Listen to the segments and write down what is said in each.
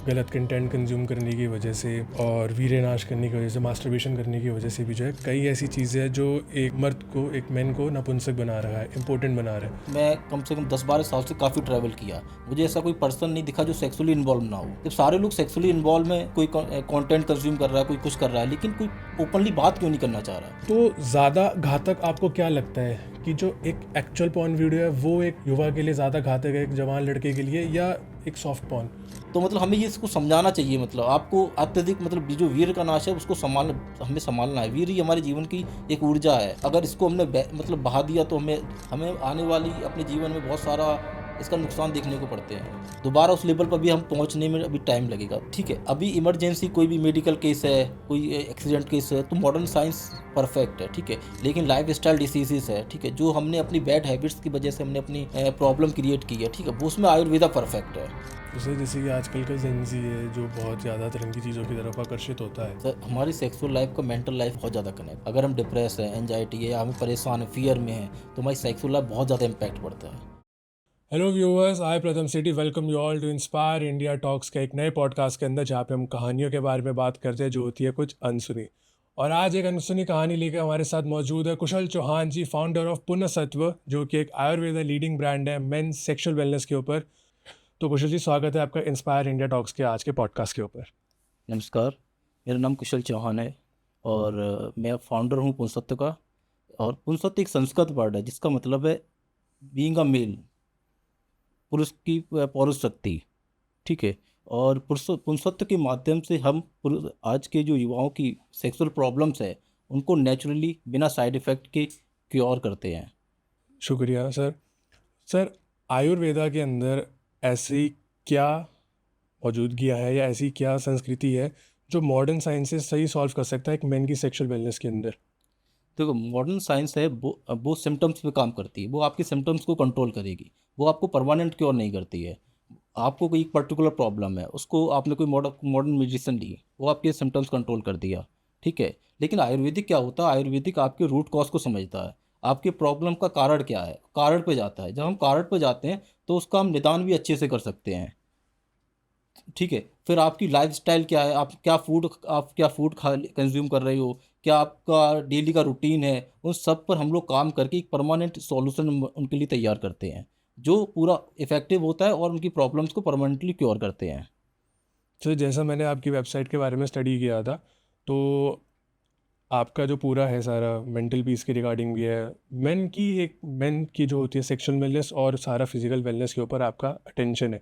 गलत content consume करने की वजह से और वीर्यनाश करने की वजह से, मास्टरबेशन करने की वजह से भी जो है कई ऐसी चीज़ें हैं जो एक मर्द को, एक मैन को नपुंसक बना रहा है, इम्पोर्टेंट बना रहा है। मैं कम से कम 10-12 साल से काफ़ी ट्रैवल किया। मुझे ऐसा कोई पर्सन नहीं दिखा जो सेक्सुअली इन्वॉल्व ना हो। जब सारे लोग सेक्सुअली इन्वॉल्व हैं, कोई कंटेंट कंज्यूम कर रहा है, कोई कुछ कर रहा है, लेकिन कोई ओपनली बात क्यों नहीं करना चाह रहा? तो ज़्यादा घातक आपको क्या लगता है कि जो एक एक्चुअल पॉर्न वीडियो है वो एक युवा के लिए ज़्यादा घातक है, एक जवान लड़के के लिए, या एक सॉफ्ट पॉर्न? तो मतलब हमें ये इसको समझाना चाहिए। मतलब आपको अत्यधिक मतलब जो वीर का नाश है उसको हमें संभालना है। वीर ही हमारे जीवन की एक ऊर्जा है। अगर इसको हमने मतलब बहा दिया तो हमें हमें आने वाली अपने जीवन में बहुत सारा इसका नुकसान देखने को पड़ते हैं। दोबारा उस लेवल पर भी हम पहुंचने में अभी टाइम लगेगा। ठीक है, अभी इमरजेंसी कोई भी मेडिकल केस है, कोई एक्सीडेंट केस है, तो मॉडर्न साइंस परफेक्ट है। ठीक है, लेकिन लाइफ स्टाइल डिसीजेस है, ठीक है, जो हमने अपनी बैड हैबिट्स की वजह से हमने अपनी प्रॉब्लम क्रिएट की है, ठीक है, वो उसमें आयुर्वेदा परफेक्ट है। जैसे कि आजकल का जेंजी है जो बहुत ज़्यादा तरंगी चीज़ों की तरफ आकर्षित होता है। सर, हमारी सेक्सुअल लाइफ का मेंटल लाइफ बहुत ज़्यादा कनेक्ट। अगर हम डिप्रेस है, एंजाइटी है, या हम परेशान है, फियर में है, तो हमारी सेक्सुअल लाइफ बहुत ज़्यादा इम्पैक्ट पड़ता है। Hello viewers, I Pratham Sethi welcome you all to inspire India talks के एक नए पॉडकास्ट के अंदर, जहाँ पे हम कहानियों के बारे में बात करते हैं जो होती है कुछ अनसुनी। और आज एक अनसुनी कहानी लेकर हमारे साथ मौजूद है कुशल चौहान जी, फाउंडर ऑफ पुनःसत्व, जो कि एक आयुर्वेदा लीडिंग ब्रांड है मेन सेक्सुअल वेलनेस के ऊपर। तो कुशल जी, स्वागत है आपका इंस्पायर इंडिया टॉक्स के आज के पॉडकास्ट के ऊपर। नमस्कार, मेरा नाम कुशल चौहान है और मैं फाउंडर हूँ पुंसत्व का। और पुंसत्व एक संस्कृत वर्ड है जिसका मतलब है बीइंग अ मेल, पुरुष की पौरुष शक्ति। ठीक है, और पुंसत्व के माध्यम से हम आज के जो युवाओं की सेक्सुअल प्रॉब्लम्स है उनको नेचुरली बिना साइड इफ़ेक्ट के क्योर करते हैं। शुक्रिया सर। सर, आयुर्वेदा के अंदर ऐसी क्या मौजूदगी है या ऐसी क्या संस्कृति है जो मॉडर्न साइंस से सही सॉल्व कर सकता है एक मैन की सेक्सुअल वेलनेस के अंदर? देखो, मॉडर्न साइंस है वो सिम्टम्स पे काम करती है। वो आपके सिम्टम्स को कंट्रोल करेगी, वो आपको परमानेंट क्योर नहीं करती है। आपको कोई एक पर्टिकुलर प्रॉब्लम है, उसको आपने कोई मॉडर्न मेडिसिन ली, वो आपके सिम्टम्स कंट्रोल कर दिया, ठीक है। लेकिन आयुर्वेदिक क्या होता है? आयुर्वेदिक आपके रूट कॉज को समझता है। आपके प्रॉब्लम का कारण क्या है, कारण पे जाता है। जब हम कारण पे जाते हैं तो उसका हम निदान भी अच्छे से कर सकते हैं। ठीक है, फिर आपकी लाइफस्टाइल क्या है, आप क्या फूड खा कंज्यूम कर रहे हो, क्या आपका डेली का रूटीन है, उन सब पर हम लोग काम करके एक परमानेंट सॉल्यूशन उनके लिए तैयार करते हैं जो पूरा इफ़ेक्टिव होता है और उनकी प्रॉब्लम्स को परमानेंटली क्योर करते हैं। सर, जैसा मैंने आपकी वेबसाइट के बारे में स्टडी किया था, तो आपका जो पूरा है सारा मेंटल पीस के रिगार्डिंग भी है, मेन की जो होती है सेक्सुअल वेलनेस और सारा फिजिकल वेलनेस के ऊपर आपका अटेंशन है,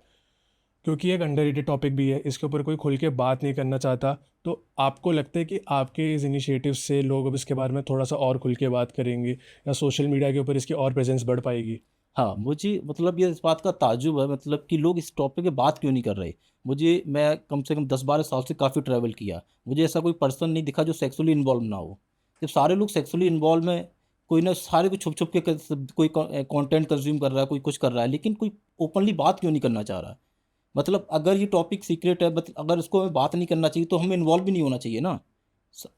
क्योंकि एक अंडररेटेड टॉपिक भी है, इसके ऊपर कोई खुल के बात नहीं करना चाहता। तो आपको लगता है कि आपके इस इनिशिएटिव से लोग अब इसके बारे में थोड़ा सा और खुल के बात करेंगे, या सोशल मीडिया के ऊपर इसकी और प्रेजेंस बढ़ पाएगी? हाँ, मुझे मतलब ये इस बात का ताज्जुब है, मतलब कि लोग इस टॉपिक पे बात क्यों नहीं कर रहे। मैं कम से कम 10-12 साल से काफ़ी ट्रैवल किया। मुझे ऐसा कोई पर्सन नहीं दिखा जो सेक्सुअली इन्वॉल्व ना हो। जब सारे लोग सेक्सुअली इन्वॉल्व हैं, कोई ना सारे को छुप-छुप के कोई कंटेंट कंज़्यूम कर रहा है, कोई कुछ कर रहा है, लेकिन कोई ओपनली बात क्यों नहीं करना चाह रहा है। मतलब अगर ये टॉपिक सीक्रेट है, अगर इसको हमें बात नहीं करना चाहिए तो हमें इन्वॉल्व भी नहीं होना चाहिए ना।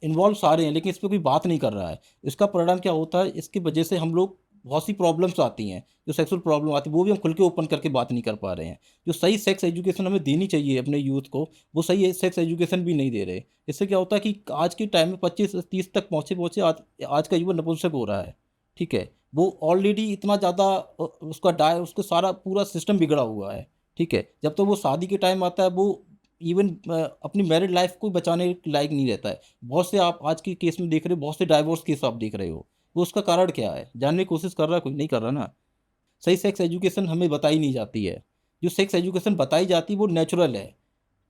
इन्वॉल्व सारे हैं लेकिन इस पे कोई बात नहीं कर रहा है। इसका परिणाम क्या होता है? इसकी वजह से हम लोग बहुत सी प्रॉब्लम्स आती हैं, जो सेक्सुअल प्रॉब्लम आती है वो भी हम खुल के ओपन करके बात नहीं कर पा रहे हैं। जो सही सेक्स एजुकेशन हमें देनी चाहिए अपने यूथ को, वो सही सेक्स एजुकेशन भी नहीं दे रहे। इससे क्या होता है कि आज के टाइम में 25 से 30 तक पहुँचे-पहुँचे आज का युवा नपुंसक हो रहा है। ठीक है? वो ऑलरेडी इतना ज़्यादा उसका सारा पूरा सिस्टम बिगड़ा हुआ है। ठीक है? जब तक वो शादी के टाइम आता है, वो इवन अपनी मैरिड लाइफ को बचाने के लायक नहीं रहता है। बहुत से आप आज के केस में देख रहे हो, बहुत से डाइवोर्स केस आप देख रहे हो। वो उसका कारण क्या है? जानने की कोशिश कर रहा है कोई? नहीं कर रहा ना। सही सेक्स एजुकेशन हमें बताई नहीं जाती है। जो सेक्स एजुकेशन बताई जाती है वो नेचुरल है।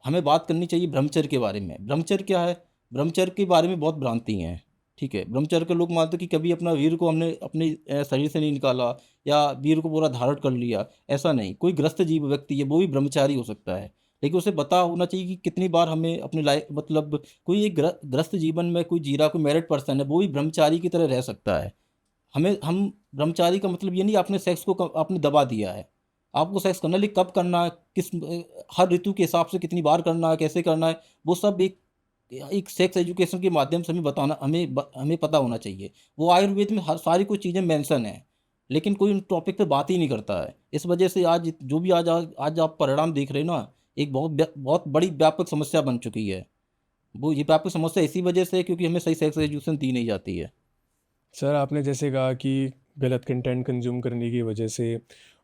हमें बात करनी चाहिए ब्रह्मचर्य के बारे में। ब्रह्मचर्य क्या है? ब्रह्मचर्य के बारे में बहुत भ्रांति हैं। ठीक है? ब्रह्मचर्य के लोग मानते हैं कि कभी अपना वीर्य को हमने अपने शरीर से नहीं निकाला या वीर्य को पूरा धारण कर लिया, ऐसा नहीं। कोई ग्रस्त जीव व्यक्ति है, वो भी ब्रह्मचारी हो सकता है। लेकिन उसे पता होना चाहिए कि कितनी बार हमें अपनी लाइफ मतलब कोई एक ग्रस्त जीवन में कोई जी रहा, कोई मैरिड पर्सन है, वो भी ब्रह्मचारी की तरह रह सकता है। हम ब्रह्मचारी का मतलब ये नहीं आपने सेक्स को आपने दबा दिया है। आपको सेक्स करना है, लेकिन कब करना है, हर ऋतु के हिसाब से कितनी बार करना है, कैसे करना है, वो सब एक एक सेक्स एजुकेशन के माध्यम से हमें बताना, हमें पता होना चाहिए। वो आयुर्वेद में हर सारी कुछ चीज़ें मेंशन हैं, लेकिन कोई उन टॉपिक पे बात ही नहीं करता है। इस वजह से आज जो भी आज आज आज आप परिणाम देख रहे हो ना, एक बहुत बड़ी व्यापक समस्या बन चुकी है। वो ये व्यापक समस्या इसी वजह से है क्योंकि हमें सही सेक्स एजुकेशन दी नहीं जाती है। सर आपने जैसे कहा कि गलत कंटेंट कंज्यूम करने की वजह से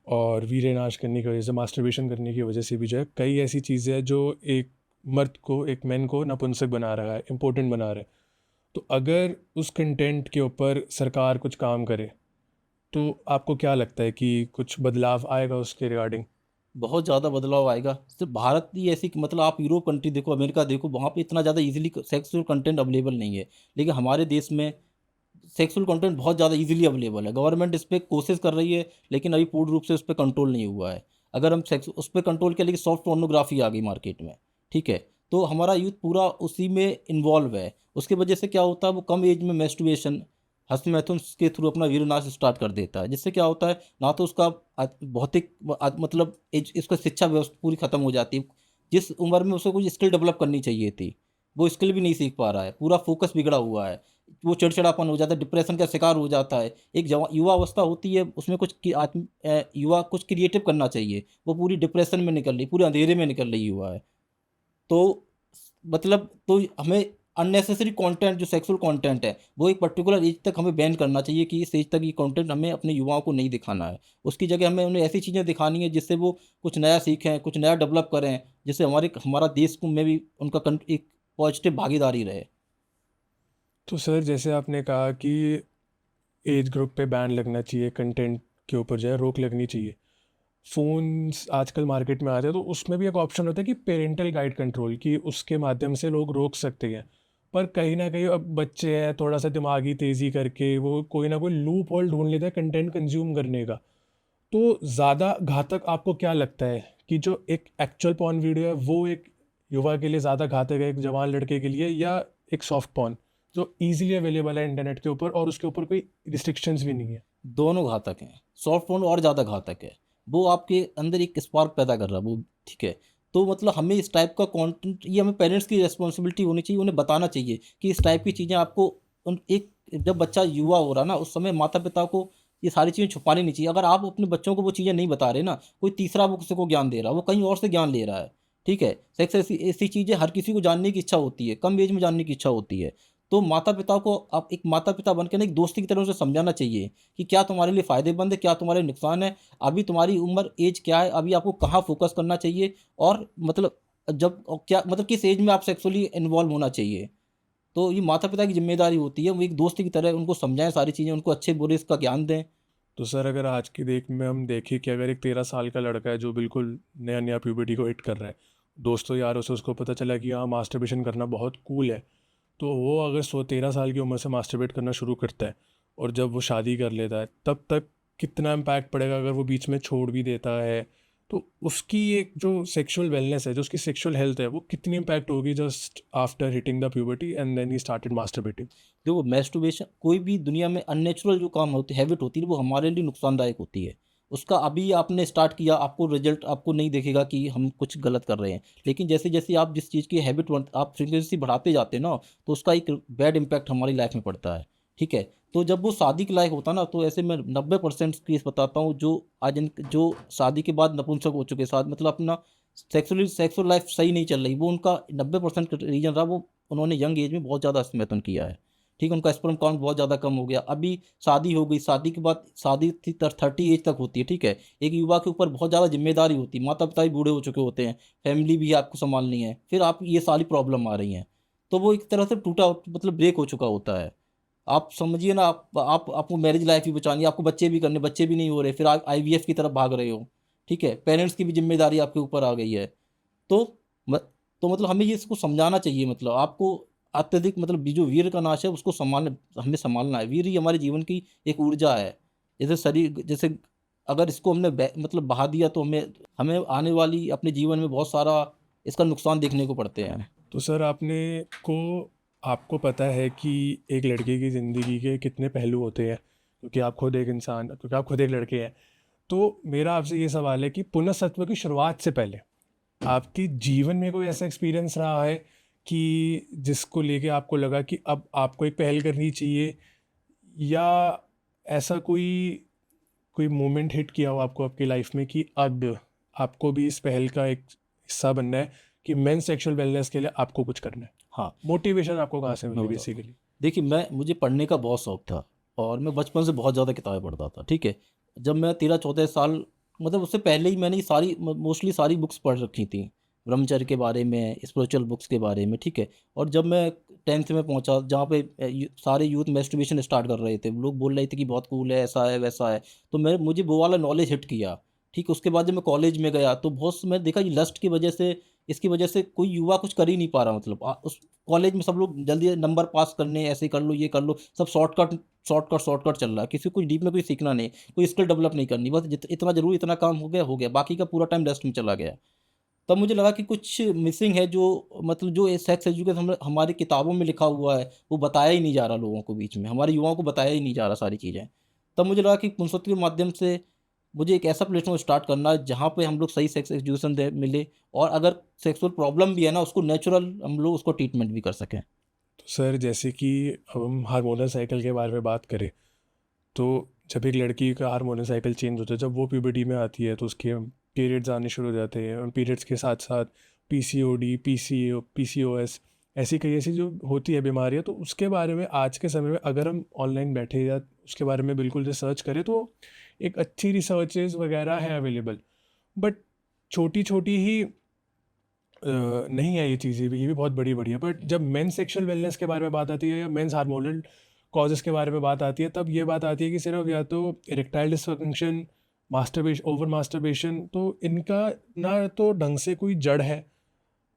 और वीर्य नाश करने की वजह से, मास्टरबेशन करने की वजह से भी जो है कई ऐसी चीज़ें हैं जो एक मर्द को, एक मैन को नपुंसक बना रहा है, इम्पोर्टेंट बना रहा है। तो अगर उस कंटेंट के ऊपर सरकार कुछ काम करे तो आपको क्या लगता है कि कुछ बदलाव आएगा उसके रिगार्डिंग? बहुत ज़्यादा बदलाव आएगा। सिर्फ भारत ही ऐसी मतलब आप यूरोप कंट्री देखो, अमेरिका देखो, वहाँ पे इतना ज़्यादा इजीली सेक्सुअल कंटेंट अवेलेबल नहीं है। लेकिन हमारे देश में सेक्सुअल कंटेंट बहुत ज़्यादा इजीली अवेलेबल है। गवर्नमेंट इस पे कोशिश कर रही है लेकिन अभी पूर्ण रूप से उस पर कंट्रोल नहीं हुआ है। अगर हम सेक्स उस पर कंट्रोल किया, लेकिन सॉफ्ट पोर्नोग्राफी आ गई मार्केट में, ठीक है, तो हमारा यूथ पूरा उसी में इन्वॉल्व है। उसके वजह से क्या होता है, वो कम एज में मेस्टुबेशन, हस्तमैथुन के थ्रू अपना वीरनाश स्टार्ट कर देता है, जिससे क्या होता है ना तो उसका भौतिक मतलब इसका शिक्षा व्यवस्था पूरी खत्म हो जाती है। जिस उम्र में उसे कोई स्किल डेवलप करनी चाहिए थी, वो स्किल भी नहीं सीख पा रहा है, पूरा फोकस बिगड़ा हुआ है, वो चिड़चिड़ापन हो जाता है, डिप्रेशन का शिकार हो जाता है। एक युवा अवस्था होती है, उसमें कुछ युवा कुछ क्रिएटिव करना चाहिए, वो पूरी डिप्रेशन में निकल रही, पूरे अंधेरे में निकल रही हुआ है। तो मतलब तो हमें अननेसेसरी कंटेंट जो सेक्सुअल कंटेंट है वो एक पर्टिकुलर एज तक हमें बैन करना चाहिए कि इस एज तक ये कंटेंट हमें अपने युवाओं को नहीं दिखाना है। उसकी जगह हमें उन्हें ऐसी चीज़ें दिखानी है जिससे वो कुछ नया सीखें, कुछ नया डेवलप करें, जिससे हमारा देश को में भी उनका एक पॉजिटिव भागीदारी रहे। तो सर जैसे आपने कहा कि एज ग्रुप पे बैन लगना चाहिए, कंटेंट के ऊपर जो है रोक लगनी चाहिए। फ़ोन्स आजकल मार्केट में आ रहे हैं तो उसमें भी एक ऑप्शन होता है कि पेरेंटल गाइड कंट्रोल, कि उसके माध्यम से लोग रोक सकते हैं। पर कहीं ना कहीं अब बच्चे हैं, थोड़ा सा दिमागी तेज़ी करके वो कोई ना कोई लूप होल ढूंढ लेते हैं कंटेंट कंज्यूम करने का। तो ज़्यादा घातक आपको क्या लगता है कि जो एक एक्चुअल पॉर्न वीडियो है वो एक युवा के लिए ज़्यादा घातक है, एक जवान लड़के के लिए, या एक सॉफ्ट पॉर्न जो इजीली अवेलेबल है इंटरनेट के ऊपर और उसके ऊपर कोई रिस्ट्रिक्शंस भी नहीं है? दोनों घातक हैं। सॉफ्ट फ़ोन और ज़्यादा घातक है। वो आपके अंदर एक स्पार्क पैदा कर रहा है वो, ठीक है। तो मतलब हमें इस टाइप का कंटेंट, ये हमें पेरेंट्स की रिस्पॉन्सिबिलिटी होनी चाहिए, उन्हें बताना चाहिए कि इस टाइप की चीज़ें आपको उन एक जब बच्चा युवा हो रहा है ना, उस समय माता-पिता को ये सारी चीज़ें छुपानी नहीं चाहिए। अगर आप अपने बच्चों को वो चीज़ें नहीं बता रहे ना, कोई तीसरा वो किसी को ज्ञान दे रहा है, वो कहीं और से ज्ञान ले रहा है, ठीक है। सेक्स ऐसी ऐसी चीज़ें हर किसी को जानने की इच्छा होती है, कम एज में जानने की इच्छा होती है। तो माता-पिता को आप एक माता-पिता बन के ना एक दोस्ती की तरह उसे समझाना चाहिए कि क्या तुम्हारे लिए फ़ायदेमंद है, क्या तुम्हारे लिए नुकसान है, अभी तुम्हारी उम्र एज क्या है, अभी आपको कहाँ फ़ोकस करना चाहिए, और मतलब जब क्या मतलब किस एज में आप सेक्सुअली इन्वॉल्व होना चाहिए। तो ये माता-पिता की ज़िम्मेदारी होती है, वो एक दोस्त की तरह उनको समझाएँ सारी चीज़ें, उनको अच्छे-बुरे इसका ज्ञान दें। तो सर अगर आज की देख में हम देखें कि अगर एक 13 साल का लड़का है जो बिल्कुल नया नया प्यूबर्टी को हिट कर रहा है, दोस्तों यारों से उसको पता चला कि हाँ मास्टरबेशन करना बहुत कूल है, तो वो अगर 13 साल की उम्र से मास्टरबेट करना शुरू करता है और जब वो शादी कर लेता है तब तक कितना इम्पैक्ट पड़ेगा अगर वो बीच में छोड़ भी देता है? तो उसकी एक जो सेक्सुअल वेलनेस है, जो उसकी सेक्सुअल हेल्थ है, वो कितनी इम्पैक्ट होगी just after hitting the puberty and then he started masturbating? देखो, मैस्टरबेशन कोई भी दुनिया में अननेचुरल जो काम होती हैबिट होती है वो हमारे लिए नुकसानदायक होती है। उसका अभी आपने स्टार्ट किया, आपको रिजल्ट आपको नहीं दिखेगा कि हम कुछ गलत कर रहे हैं। लेकिन जैसे-जैसे आप जिस चीज़ की हैबिट आप फ्रीक्वेंसी बढ़ाते जाते हैं ना, तो उसका एक बैड इम्पैक्ट हमारी लाइफ में पड़ता है, ठीक है? तो जब वो शादी के लायक होता है ना, तो ऐसे मैं 90% केस बताता हूँ जो जो शादी के बाद नपुंसक हो चुके साथ मतलब अपना सेक्सुअल लाइफ सही नहीं चल रही, वो उनका 90% रीज़न रहा वो उन्होंने यंग एज में बहुत ज़्यादा हस्तमैथुन किया है। ठीक है, उनका स्पर्म काउंट बहुत ज़्यादा कम हो गया। अभी शादी हो गई, शादी के बाद शादी थी 30 एज तक होती है, ठीक है? एक युवा के ऊपर बहुत ज़्यादा ज़िम्मेदारी होती है, माता-पिता भी बूढ़े हो चुके होते हैं, फैमिली भी आपको सँभालनी है, फिर आप ये सारी प्रॉब्लम आ रही हैं। तो वो एक तरह से टूटा मतलब ब्रेक हो चुका होता है। आप समझिए ना, आप आपको मैरिज लाइफ़ भी बचानी है, आपको बच्चे भी करने, बच्चे भी नहीं हो रहे, फिर आप आईवीएफ की तरफ भाग रहे हो, ठीक है? पेरेंट्स की भी ज़िम्मेदारी आपके ऊपर आ गई है। तो म तो मतलब हमें ये इसको समझाना चाहिए, मतलब आपको अत्यधिक मतलब ये जो वीर्य का नाश है उसको हमें सँभालना है। वीर्य ही हमारे जीवन की एक ऊर्जा है। जैसे अगर इसको हमने मतलब बहा दिया तो हमें हमें आने वाली अपने जीवन में बहुत सारा इसका नुकसान देखने को पड़ते हैं। तो सर को आपको पता है कि एक लड़के की ज़िंदगी के कितने पहलू होते हैं, क्योंकि आप खुद एक लड़के हैं। तो मेरा आपसे ये सवाल है कि पुनर्सत्व की शुरुआत से पहले आपके जीवन में कोई ऐसा एक्सपीरियंस रहा है कि जिसको लेके आपको लगा कि अब आपको एक पहल करनी चाहिए, या ऐसा कोई कोई मोमेंट हिट किया हो आपको आपकी लाइफ में कि अब आपको भी इस पहल का एक हिस्सा बनना है कि मेन सेक्सुअल वेलनेस के लिए आपको कुछ करना है? हाँ, मोटिवेशन आपको कहाँ से मैं मिली बताता हूँ। बेसिकली? देखिए, मुझे पढ़ने का बहुत शौक था और मैं बचपन से बहुत ज़्यादा किताबें पढ़ता था, ठीक है। जब मैं 13-14 साल, मतलब उससे पहले ही मैंने ये सारी मोस्टली सारी बुक्स पढ़ रखी थी, ब्रह्मचर्य के बारे में, स्पिरिचुअल बुक्स के बारे में, ठीक है। और जब मैं 10th में पहुंचा, जहाँ पे सारे यूथ मैस्टरबेशन स्टार्ट कर रहे थे, लोग बोल रहे थे कि बहुत कूल है, ऐसा है वैसा है, तो मुझे वो वाला नॉलेज हिट किया, ठीक। उसके बाद जब मैं कॉलेज में गया तो बहुत मैं देखा कि लस्ट की वजह से, इसकी वजह से कोई युवा कुछ कर ही नहीं पा रहा, मतलब उस कॉलेज में सब लोग जल्दी नंबर पास करने, ऐसे कर लो, ये कर लो, सब शॉर्टकट शॉर्टकट शॉर्टकट चल रहा है, किसी को कुछ डीप में कोई सीखना नहीं, कोई स्किल डेवलप नहीं करनी, बस इतना जरूरी, इतना काम हो गया, बाकी का पूरा टाइम डस्ट में चला गया। तब मुझे लगा कि कुछ मिसिंग है, जो मतलब जो सेक्स एजुकेशन हमारी किताबों में लिखा हुआ है वो बताया ही नहीं जा रहा लोगों को, बीच में हमारे युवाओं को बताया ही नहीं जा रहा सारी चीज़ें। तब मुझे लगा कि पुंसत के माध्यम से मुझे एक ऐसा प्लेटफॉर्म स्टार्ट करना है जहाँ पे हम लोग सही सेक्स एजुकेशन दे मिले, और अगर सेक्सुअल प्रॉब्लम भी है ना, उसको नेचुरल हम लोग उसको ट्रीटमेंट भी कर सकें। तो सर जैसे कि अब हम हार्मोनल साइकिल के बारे में बात करें, तो जब एक लड़की का हार्मोनल साइकिल चेंज होता है, जब वो प्यूबर्टी में आती है तो उसके पीरियड्स आने शुरू हो जाते हैं, और पीरियड्स के साथ साथ पीसीओडी, पीसीओएस, ऐसी कई ऐसी जो होती है बीमारियां, तो उसके बारे में आज के समय में अगर हम ऑनलाइन बैठे या उसके बारे में बिल्कुल रिसर्च करें तो एक अच्छी रिसर्चेज वगैरह है अवेलेबल, बट छोटी छोटी ही नहीं है ये चीज़ें भी, ये भी बहुत बड़ी बड़ी है। बट जब मेन सेक्सुअल वेलनेस के बारे में बात आती है या मेंस हार्मोनल कॉजेज़ के बारे में बात आती है, तब ये बात आती है कि सिर्फ या तो erectile dysfunction, masturbation, over masturbation, तो इनका ना तो ढंग से कोई जड़ है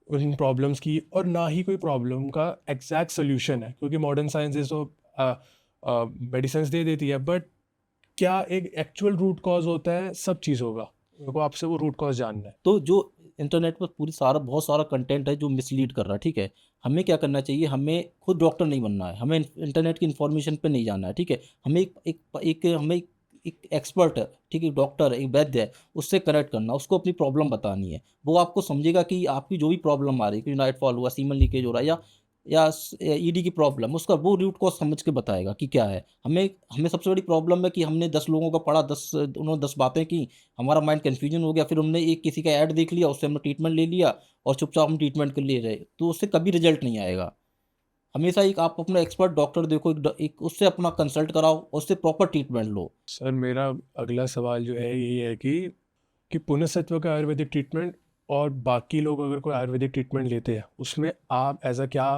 इन प्रॉब्लम्स की, और ना ही कोई प्रॉब्लम का एग्जैक्ट सोल्यूशन है, क्योंकि मॉडर्न साइंस तो मेडिसिन दे देती है, बट क्या एक एक्चुअल रूट कॉज होता है सब चीज़ों का? मेरे को आपसे वो रूट कॉज जानना है। तो जो इंटरनेट पर पूरी सारा बहुत सारा कंटेंट है जो मिसलीड कर रहा है, ठीक है। हमें क्या करना चाहिए, हमें खुद डॉक्टर नहीं बनना है, हमें इंटरनेट की इन्फॉर्मेशन पे नहीं जाना है, ठीक है। हमें एक एक्सपर्ट है, ठीक है, डॉक्टर है, एक वैद्य है, उससे कनेक्ट करना, उसको अपनी प्रॉब्लम बतानी है। वो आपको समझेगा कि आपकी जो भी प्रॉब्लम आ रही है, कि नाइट फॉल हुआ, सीमन लीकेज हो रहा है, या ईडी की प्रॉब्लम, उसका वो रूट कॉज समझ के बताएगा कि क्या है। हमें हमें सबसे बड़ी प्रॉब्लम है कि हमने 10 लोगों का पढ़ा, उन्होंने 10 बातें की, हमारा माइंड कन्फ्यूजन हो गया, फिर हमने एक किसी का ऐड देख लिया, उससे हमने ट्रीटमेंट ले लिया, और चुपचाप हम ट्रीटमेंट कर ले रहे, तो उससे कभी रिजल्ट नहीं आएगा। हमेशा एक आप अपना एक्सपर्ट डॉक्टर देखो, एक उससे अपना कंसल्ट कराओ, और उससे प्रॉपर ट्रीटमेंट लो। सर मेरा अगला सवाल जो है यही है कि पुनर्सत्व का आयुर्वेदिक ट्रीटमेंट और बाकी लोग अगर कोई आयुर्वेदिक ट्रीटमेंट लेते हैं, उसमें आप एज अ क्या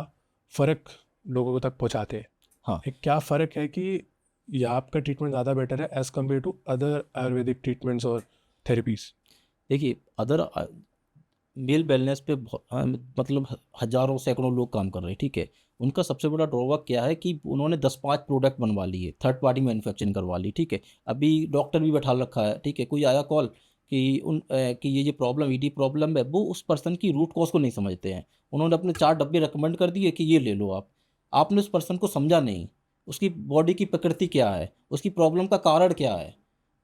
फ़र्क लोगों तक पहुंचाते हैं? हाँ, एक क्या फ़र्क है कि ये आपका ट्रीटमेंट ज़्यादा बेटर है as compare to other Ayurvedic treatments और थेरेपीज़? देखिए, अदर मेल वेलनेस पे मतलब हज़ारों सैकड़ों लोग काम कर रहे हैं, ठीक है। उनका सबसे बड़ा ड्रॉबैक क्या है कि उन्होंने 10-5 प्रोडक्ट बनवा लिए, थर्ड पार्टी मैन्युफैक्चरिंग करवा ली, ठीक है। अभी डॉक्टर भी बैठा रखा है, ठीक है। कोई आया कॉल कि कि ये प्रॉब्लम, ईडी प्रॉब्लम है, वो उस पर्सन की रूट कॉज़ को नहीं समझते हैं। उन्होंने अपने 4 डब्बे रिकमेंड कर दिए कि ये ले लो आप। आपने उस पर्सन को समझा नहीं, उसकी बॉडी की प्रकृति क्या है, उसकी प्रॉब्लम का कारण क्या है।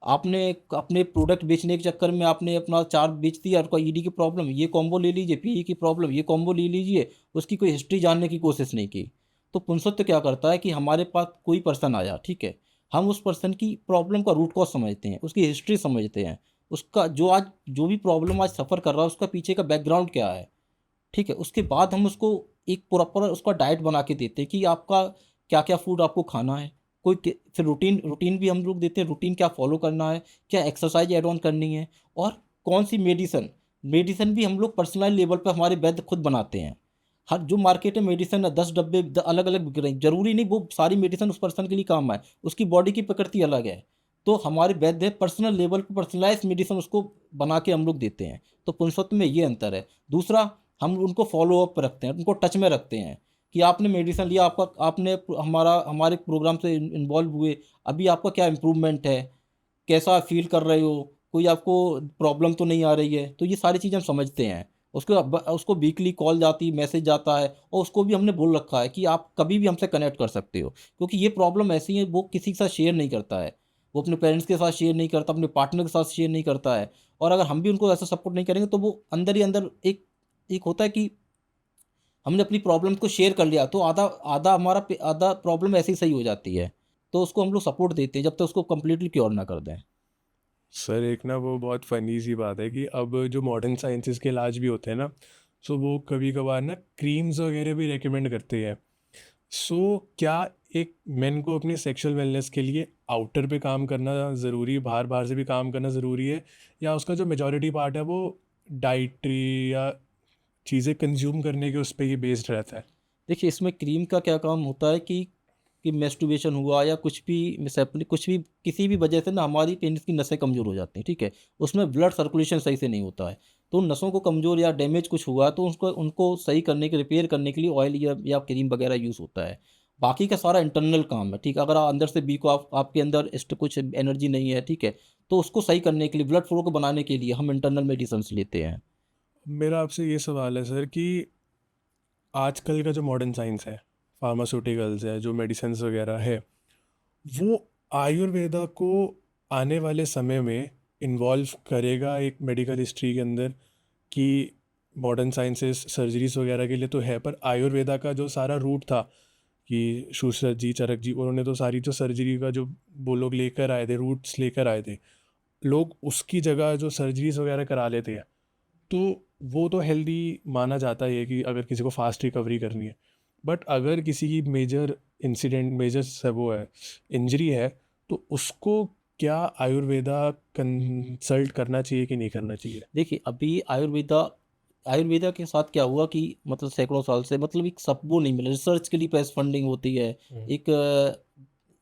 आपने अपने प्रोडक्ट बेचने के चक्कर में आपने अपना 4 बेच दिया, और कोई ईडी की प्रॉब्लम ये कॉम्बो ले लीजिए, पीई की प्रॉब्लम ये कॉम्बो ले लीजिए, उसकी कोई हिस्ट्री जानने की कोशिश नहीं की। तो पुंसत्व क्या करता है कि हमारे पास कोई पर्सन आया, ठीक है, हम उस पर्सन की प्रॉब्लम का रूट कॉज समझते हैं, उसकी हिस्ट्री समझते हैं, उसका जो भी प्रॉब्लम आज सफ़र कर रहा है, उसका पीछे का बैकग्राउंड क्या है, ठीक है। उसके बाद हम उसको एक प्रॉपर उसका डाइट बना के देते हैं कि आपका क्या-क्या फूड आपको खाना है। फिर रूटीन रूटीन भी हम लोग देते हैं, रूटीन क्या फ़ॉलो करना है, क्या एक्सरसाइज़ ऐड ऑन करनी है, और कौन-सी मेडिसिन मेडिसिन भी हम लोग पर्सनल लेवल पे हमारे वैद्य खुद बनाते हैं। हर जो मार्केट में मेडिसिन है, 10 डब्बे अलग-अलग बिक रही हैं, ज़रूरी नहीं वो सारी मेडिसिन उस पर्सन के लिए काम आए, उसकी बॉडी की प्रकृति अलग है। तो हमारे वैद्य पर्सनल लेवल पे पर्सनलाइज़्ड मेडिसिन उसको बना के हम लोग देते हैं। तो पुंसत्व में ये अंतर है। दूसरा, हम उनको फ़ॉलो अप रखते हैं, उनको टच में रखते हैं कि आपने मेडिसिन लिया, आपने हमारे प्रोग्राम से इन्वॉल्व हुए, अभी आपका क्या इम्प्रूवमेंट है, कैसा फ़ील कर रहे हो, कोई आपको प्रॉब्लम तो नहीं आ रही है। तो ये सारी चीज़ें हम समझते हैं। उसको वीकली कॉल जाती, मैसेज जाता है, और उसको भी हमने बोल रखा है कि आप कभी भी हमसे कनेक्ट कर सकते हो, क्योंकि ये प्रॉब्लम ऐसी है, वो किसी के साथ शेयर नहीं करता है। वो अपने पेरेंट्स के साथ शेयर नहीं करता, अपने पार्टनर के साथ शेयर नहीं करता है, और अगर हम भी उनको ऐसा सपोर्ट नहीं करेंगे, तो वो अंदर ही अंदर एक एक होता है कि हमने अपनी प्रॉब्लम को शेयर कर लिया, तो आधा आधा आधा प्रॉब्लम ऐसे ही सही हो जाती है। तो उसको हम लोग सपोर्ट देते हैं जब तक उसको कंप्लीटली क्योर ना कर दें। सर एक ना वो बहुत फ़नी सी बात है कि अब जो मॉडर्न साइंसेज़ के इलाज भी होते हैं ना, सो वो कभी कभार ना क्रीम्स वगैरह भी रेकमेंड करते हैं। सो क्या एक मेन को अपनी सेक्सुअल वेलनेस के लिए आउटर पे काम करना ज़रूरी, बाहर बाहर से भी काम करना ज़रूरी है, या उसका जो मेजॉरिटी पार्ट है वो डाइटरी या चीज़ें कंज्यूम करने के उस पे ही बेस्ड रहता है? देखिए इसमें क्रीम का क्या काम होता है कि मेस्टुबेशन हुआ या कुछ भी मिसहैपनिंग, कुछ भी किसी भी वजह से ना हमारी पेनिस की नसें कमज़ोर हो जाती हैं, ठीक है? उसमें ब्लड सर्कुलेशन सही से नहीं होता है। तो उन नसों को कमज़ोर या डैमेज कुछ हुआ तो उसको उनको सही करने के रिपेयर करने के लिए ऑयल या क्रीम वगैरह यूज़ होता है। बाकी का सारा इंटरनल काम है, ठीक है? अगर आप अंदर से वीक हो, आप आपके अंदर कुछ एनर्जी नहीं है, ठीक है? तो उसको सही करने के लिए, ब्लड फ्लो को बनाने के लिए हम इंटरनल मेडिसिन्स लेते हैं। मेरा आपसे ये सवाल है सर कि आजकल का जो मॉडर्न साइंस है, फार्मास्यूटिकल्स है, जो मेडिसिन्स वगैरह है, वो आयुर्वेदा को आने वाले समय में इन्वॉल्व करेगा एक मेडिकल हिस्ट्री के अंदर? कि मॉडर्न साइंसेस सर्जरीज वगैरह के लिए तो है, पर आयुर्वेदा का जो सारा रूट था कि शुश्रत जी, चरक जी, उन्होंने तो सारी जो सर्जरी का जो वो लोग लेकर आए थे, रूट्स लेकर आए थे, लोग उसकी जगह जो सर्जरीज वगैरह करा लेते हैं, तो वो तो हेल्दी माना जाता ही है कि अगर किसी को फास्ट रिकवरी करनी है। बट अगर किसी की मेजर इंसिडेंट, मेजर से वो है, इंजरी है, तो उसको क्या आयुर्वेदा कंसल्ट करना चाहिए कि नहीं करना चाहिए? देखिए, अभी आयुर्वेदा आयुर्वेदा के साथ क्या हुआ कि मतलब सैकड़ों साल से मतलब एक सब वो नहीं मिला, रिसर्च के लिए पैसे फंडिंग होती है। हम्म। एक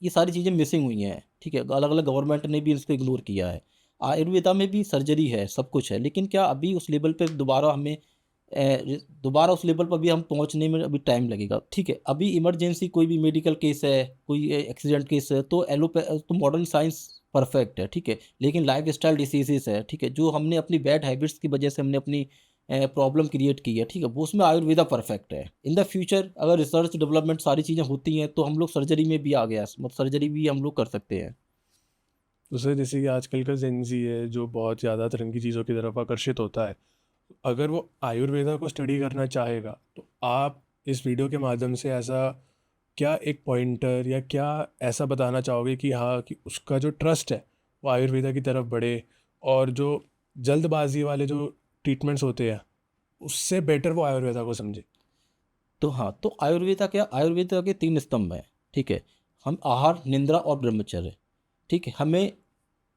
ये सारी चीज़ें मिसिंग हुई हैं, ठीक है? अलग-अलग गवर्नमेंट ने भी इसको इग्नोर किया है। आयुर्वेदा में भी सर्जरी है, सब कुछ है, लेकिन क्या अभी उस लेवल पे दोबारा हमें दोबारा उस लेवल पर भी हम पहुँचने में अभी टाइम लगेगा, ठीक है? अभी इमरजेंसी कोई भी मेडिकल केस है, कोई एक्सीडेंट केस है, तो मॉडर्न साइंस परफेक्ट है, ठीक है? लेकिन लाइफ़स्टाइल डिसीज़ेज़ है, ठीक है? जो हमने अपनी बैड हैबिट्स की वजह से हमने अपनी प्रॉब्लम क्रिएट की है, ठीक है? वो उसमें आयुर्वेदा परफेक्ट है। इन द फ्यूचर अगर रिसर्च डेवलपमेंट सारी चीज़ें होती हैं, तो हम लोग सर्जरी में भी आ गया मतलब सर्जरी भी हम लोग कर सकते हैं। तो सर जैसे कि आजकल का जेंजी है जो बहुत ज़्यादा तरह की चीज़ों की तरफ आकर्षित होता है, अगर वो आयुर्वेदा को स्टडी करना चाहेगा, तो आप इस वीडियो के माध्यम से ऐसा क्या एक पॉइंटर या क्या ऐसा बताना चाहोगे कि हाँ, कि उसका जो ट्रस्ट है वो आयुर्वेदा की तरफ बढ़े, और जो जल्दबाजी वाले जो ट्रीटमेंट्स होते हैं उससे बेटर वो आयुर्वेदा को समझे? तो हाँ, तो आयुर्वेदा के 3 स्तंभ हैं, ठीक है? हम आहार, निद्रा और ब्रह्मचर्य, ठीक है?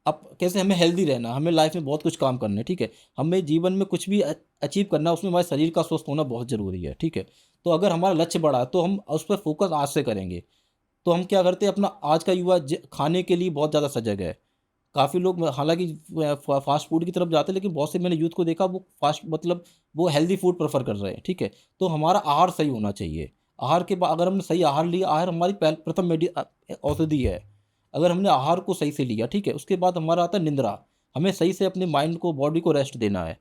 अब कैसे हमें हेल्दी रहना, हमें लाइफ में बहुत कुछ काम करना है, ठीक है? हमें जीवन में कुछ भी अचीव करना है, उसमें हमारे शरीर का स्वस्थ होना बहुत ज़रूरी है, ठीक है? तो अगर हमारा लक्ष्य बड़ा है, तो हम उस पर फोकस आज से करेंगे। तो हम क्या करते हैं, अपना आज का युवा खाने के लिए बहुत ज़्यादा सजग है। काफ़ी लोग हालाँकि फ़ास्ट फूड की तरफ जाते हैं, लेकिन बहुत से मैंने यूथ को देखा वो फ़ास्ट मतलब वो हेल्दी फूड प्रेफ़र कर रहे हैं, ठीक है? तो हमारा आहार सही होना चाहिए। आहार के बा अगर हमने सही आहार लिया, आहार हमारी प्रथम औषधि है। अगर हमने आहार को सही से लिया, ठीक है? उसके बाद हमारा आता है निद्रा। हमें सही से अपने माइंड को, बॉडी को रेस्ट देना है।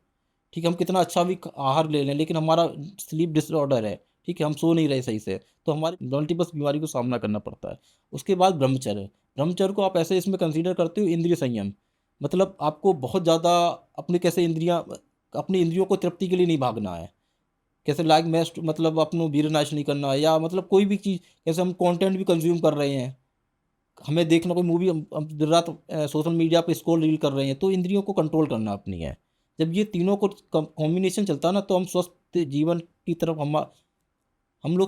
ठीक है, हम कितना अच्छा भी आहार ले लें, लेकिन हमारा स्लीप डिसऑर्डर है, ठीक है, हम सो नहीं रहे सही से, तो हमारी मल्टीपल बीमारी को सामना करना पड़ता है। उसके बाद ब्रह्मचर्य। ब्रह्मचर्य को आप ऐसे इसमें कंसीडर करते हो इंद्रिय संयम। मतलब आपको बहुत ज़्यादा अपनी इंद्रियों को तृप्ति के लिए नहीं भागना है। कैसे लाइक मेस्ट मतलब अपनो वीरनाश नहीं करना है, या मतलब कोई भी चीज़, जैसे हम कंटेंट भी कंज़्यूम कर रहे हैं, हमें देखना कोई मूवी, हम दिन रात सोशल मीडिया पे स्क्रॉल रील कर रहे हैं, तो इंद्रियों को कंट्रोल करना अपनी है। जब ये तीनों को कॉम्बिनेशन चलता है ना, तो हम लोग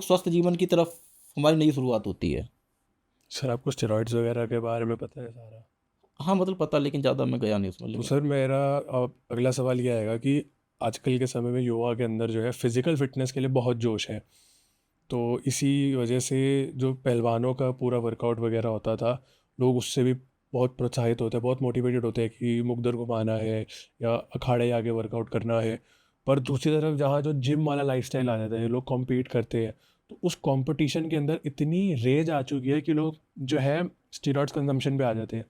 स्वस्थ जीवन की तरफ हमारी नई शुरुआत होती है। सर आपको स्टेरॉइड्स वगैरह के बारे में पता है सारा? हाँ, मतलब पता, लेकिन ज़्यादा मैं गया नहीं उसमें, तो लेकिन सर मेरा अब अगला सवाल ये आएगा कि आजकल के समय में युवा के अंदर जो है फिज़िकल फिटनेस के लिए बहुत जोश है। तो इसी वजह से जो पहलवानों का पूरा वर्कआउट वगैरह होता था, लोग उससे भी बहुत प्रोत्साहित होते हैं, बहुत मोटिवेटेड होते हैं कि मुकद्दर को पाना है या अखाड़े आगे वर्कआउट करना है। पर दूसरी तरफ जहाँ जो जिम वाला लाइफस्टाइल आ जाता है, लोग कॉम्पीट करते हैं, तो उस कंपटीशन के अंदर इतनी रेज आ चुकी है कि लोग जो है स्टेरॉइड्स कंजम्पशन पे आ जाते हैं।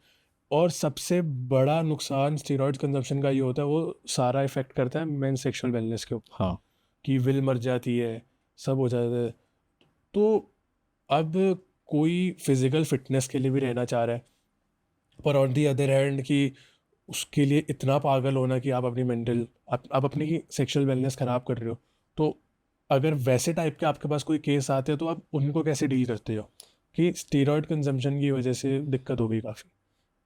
और सबसे बड़ा नुकसान स्टेरॉइड्स कंजम्पशन का ये होता है, वो सारा इफ़ेक्ट करता है मेन सेक्सुअल वेलनेस के ऊपर, हाँ। कि विल मर जाती है, सब हो जाता है। तो अब कोई फिज़िकल फिटनेस के लिए भी रहना चाह रहा है, पर ऑन दी अदर हैंड कि उसके लिए इतना पागल होना कि आप अपनी मेंटल, आप अपनी सेक्सुअल वेलनेस ख़राब कर रहे हो। तो अगर वैसे टाइप के आपके पास कोई केस आते हैं, तो आप उनको कैसे डील करते हो कि स्टेरॉयड कंजम्पशन की वजह से दिक्कत हो गई काफ़ी?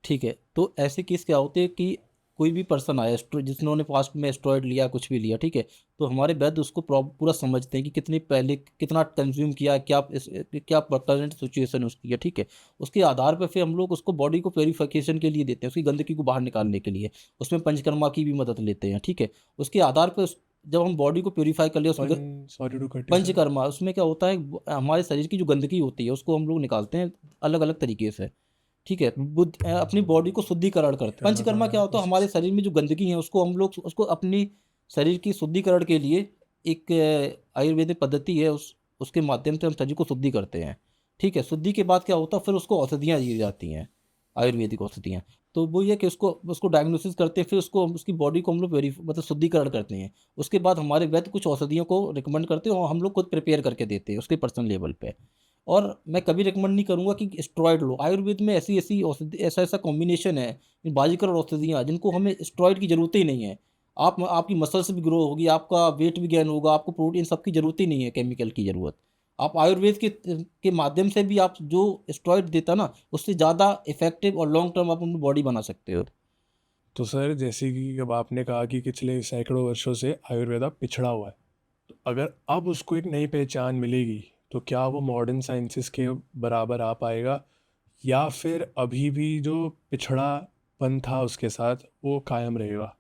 ठीक है, तो ऐसे केस क्या होते हैं कि कोई भी पर्सन आया जिन्होंने पास्ट में एस्ट्रॉयड लिया कुछ भी लिया, ठीक है, तो हमारे वैद्य उसको पूरा समझते हैं कि कितनी पहले कितना कंज्यूम किया, क्या करंट सिचुएशन है उसकी है, ठीक है। उसके आधार पर फिर हम लोग उसको बॉडी को प्योरीफिकेशन के लिए देते हैं, उसकी गंदगी को बाहर निकालने के लिए। उसमें पंचकर्मा की भी मदद लेते हैं, ठीक है। उसके आधार पर जब हम बॉडी को प्योरीफाई कर लिया उसकी sorry to cut you sir. Panchakarma, उसमें क्या होता है, हमारे शरीर की जो गंदगी होती है उसको हम लोग निकालते हैं अलग अलग तरीके से, ठीक है। अपनी बॉडी को शुद्धिकरण करते हैं। पंचकर्मा क्या होता है, हमारे शरीर में जो गंदगी है उसको हम लोग उसको अपनी शरीर की शुद्धिकरण के लिए एक आयुर्वेदिक पद्धति है, उसके माध्यम से हम शरीर को शुद्धि करते हैं, ठीक है। शुद्धि के बाद क्या होता है, फिर उसको औषधियाँ दी जाती हैं, आयुर्वेदिक औषधियाँ। तो वो ये कि उसको उसको डायग्नोसिस करते हैं, फिर उसको उसकी बॉडी को हम लोग मतलब शुद्धिकरण करते हैं। उसके बाद हमारे वैद्य कुछ औषधियों को रिकमेंड करते हैं और हम लोग खुद प्रिपेयर करके देते हैं उसके पर्सनल लेवल पे। और मैं कभी रिकमेंड नहीं करूँगा कि स्टेरॉइड लो। आयुर्वेद में ऐसी ऐसी औषधि ऐसा ऐसा कॉम्बिनेशन है, बाजीगर औषधियाँ जिनको हमें स्टेरॉइड की ज़रूरत ही नहीं है। आपकी मसल्स भी ग्रो होगी, आपका वेट भी गेन होगा, आपको प्रोटीन सब की ज़रूरत ही नहीं है, केमिकल की ज़रूरत। आप आयुर्वेद के माध्यम से भी आप जो स्टेरॉइड देता ना, उससे ज़्यादा इफेक्टिव और लॉन्ग टर्म आप अपनी बॉडी बना सकते हो। तो सर जैसे कि अब आपने कहा कि पिछले सैकड़ों वर्षों से आयुर्वेदा पिछड़ा हुआ है, तो अगर अब उसको एक नई पहचान मिलेगी तो क्या वो मॉडर्न साइंसेस के बराबर आ पाएगा, या फिर अभी भी जो पिछड़ापन था उसके साथ वो कायम रहेगा?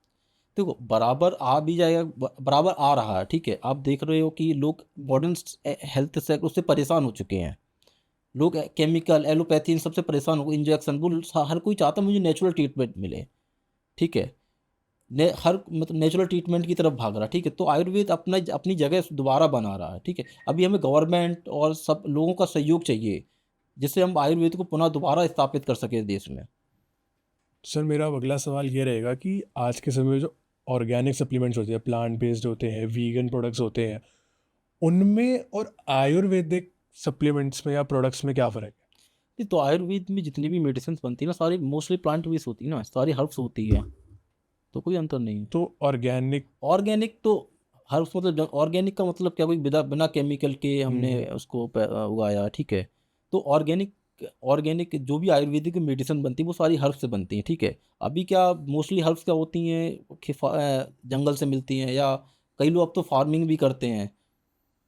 देखो, बराबर आ भी जाएगा, बराबर आ रहा है, ठीक है। आप देख रहे हो कि लोग मॉडर्न हेल्थ सेक्टर उससे परेशान हो चुके हैं। लोग केमिकल एलोपैथी इन सबसे परेशान हो, इंजेक्शन वो हर कोई चाहता है मुझे नेचुरल ट्रीटमेंट मिले, ठीक है। हर मतलब नेचुरल ट्रीटमेंट की तरफ भाग रहा है, ठीक है। तो आयुर्वेद अपनी जगह दोबारा बना रहा है, ठीक है। अभी हमें गवर्नमेंट और सब लोगों का सहयोग चाहिए, जिससे हम आयुर्वेद को पुनः दोबारा स्थापित कर सके देश में। सर मेरा अगला सवाल ये रहेगा कि आज के समय में जो ऑर्गेनिक सप्लीमेंट्स होते हैं, प्लांट बेस्ड होते हैं, वीगन प्रोडक्ट्स होते हैं, उनमें और आयुर्वेदिक सप्लीमेंट्स में या प्रोडक्ट्स में क्या फ़र्क है? नहीं, तो आयुर्वेद में जितनी भी मेडिसिन बनती है ना, सारी मोस्टली प्लांट बेस्ड होती है ना, सारी हर्ब्स होती है, तो कोई अंतर नहीं है। तो ऑर्गेनिक। ऑर्गेनिक तो हर्ब्स मतलब ऑर्गेनिक का मतलब क्या, कोई बिना बिना केमिकल के हमने हम्म। उसको उगाया, ठीक है। तो ऑर्गेनिक ऑर्गेनिक जो भी आयुर्वेदिक मेडिसिन बनती है वो सारी हर्ब्स से बनती हैं, ठीक है। अभी क्या मोस्टली हर्ब्स क्या होती हैं जंगल से मिलती हैं, या कई लोग अब तो फार्मिंग भी करते हैं।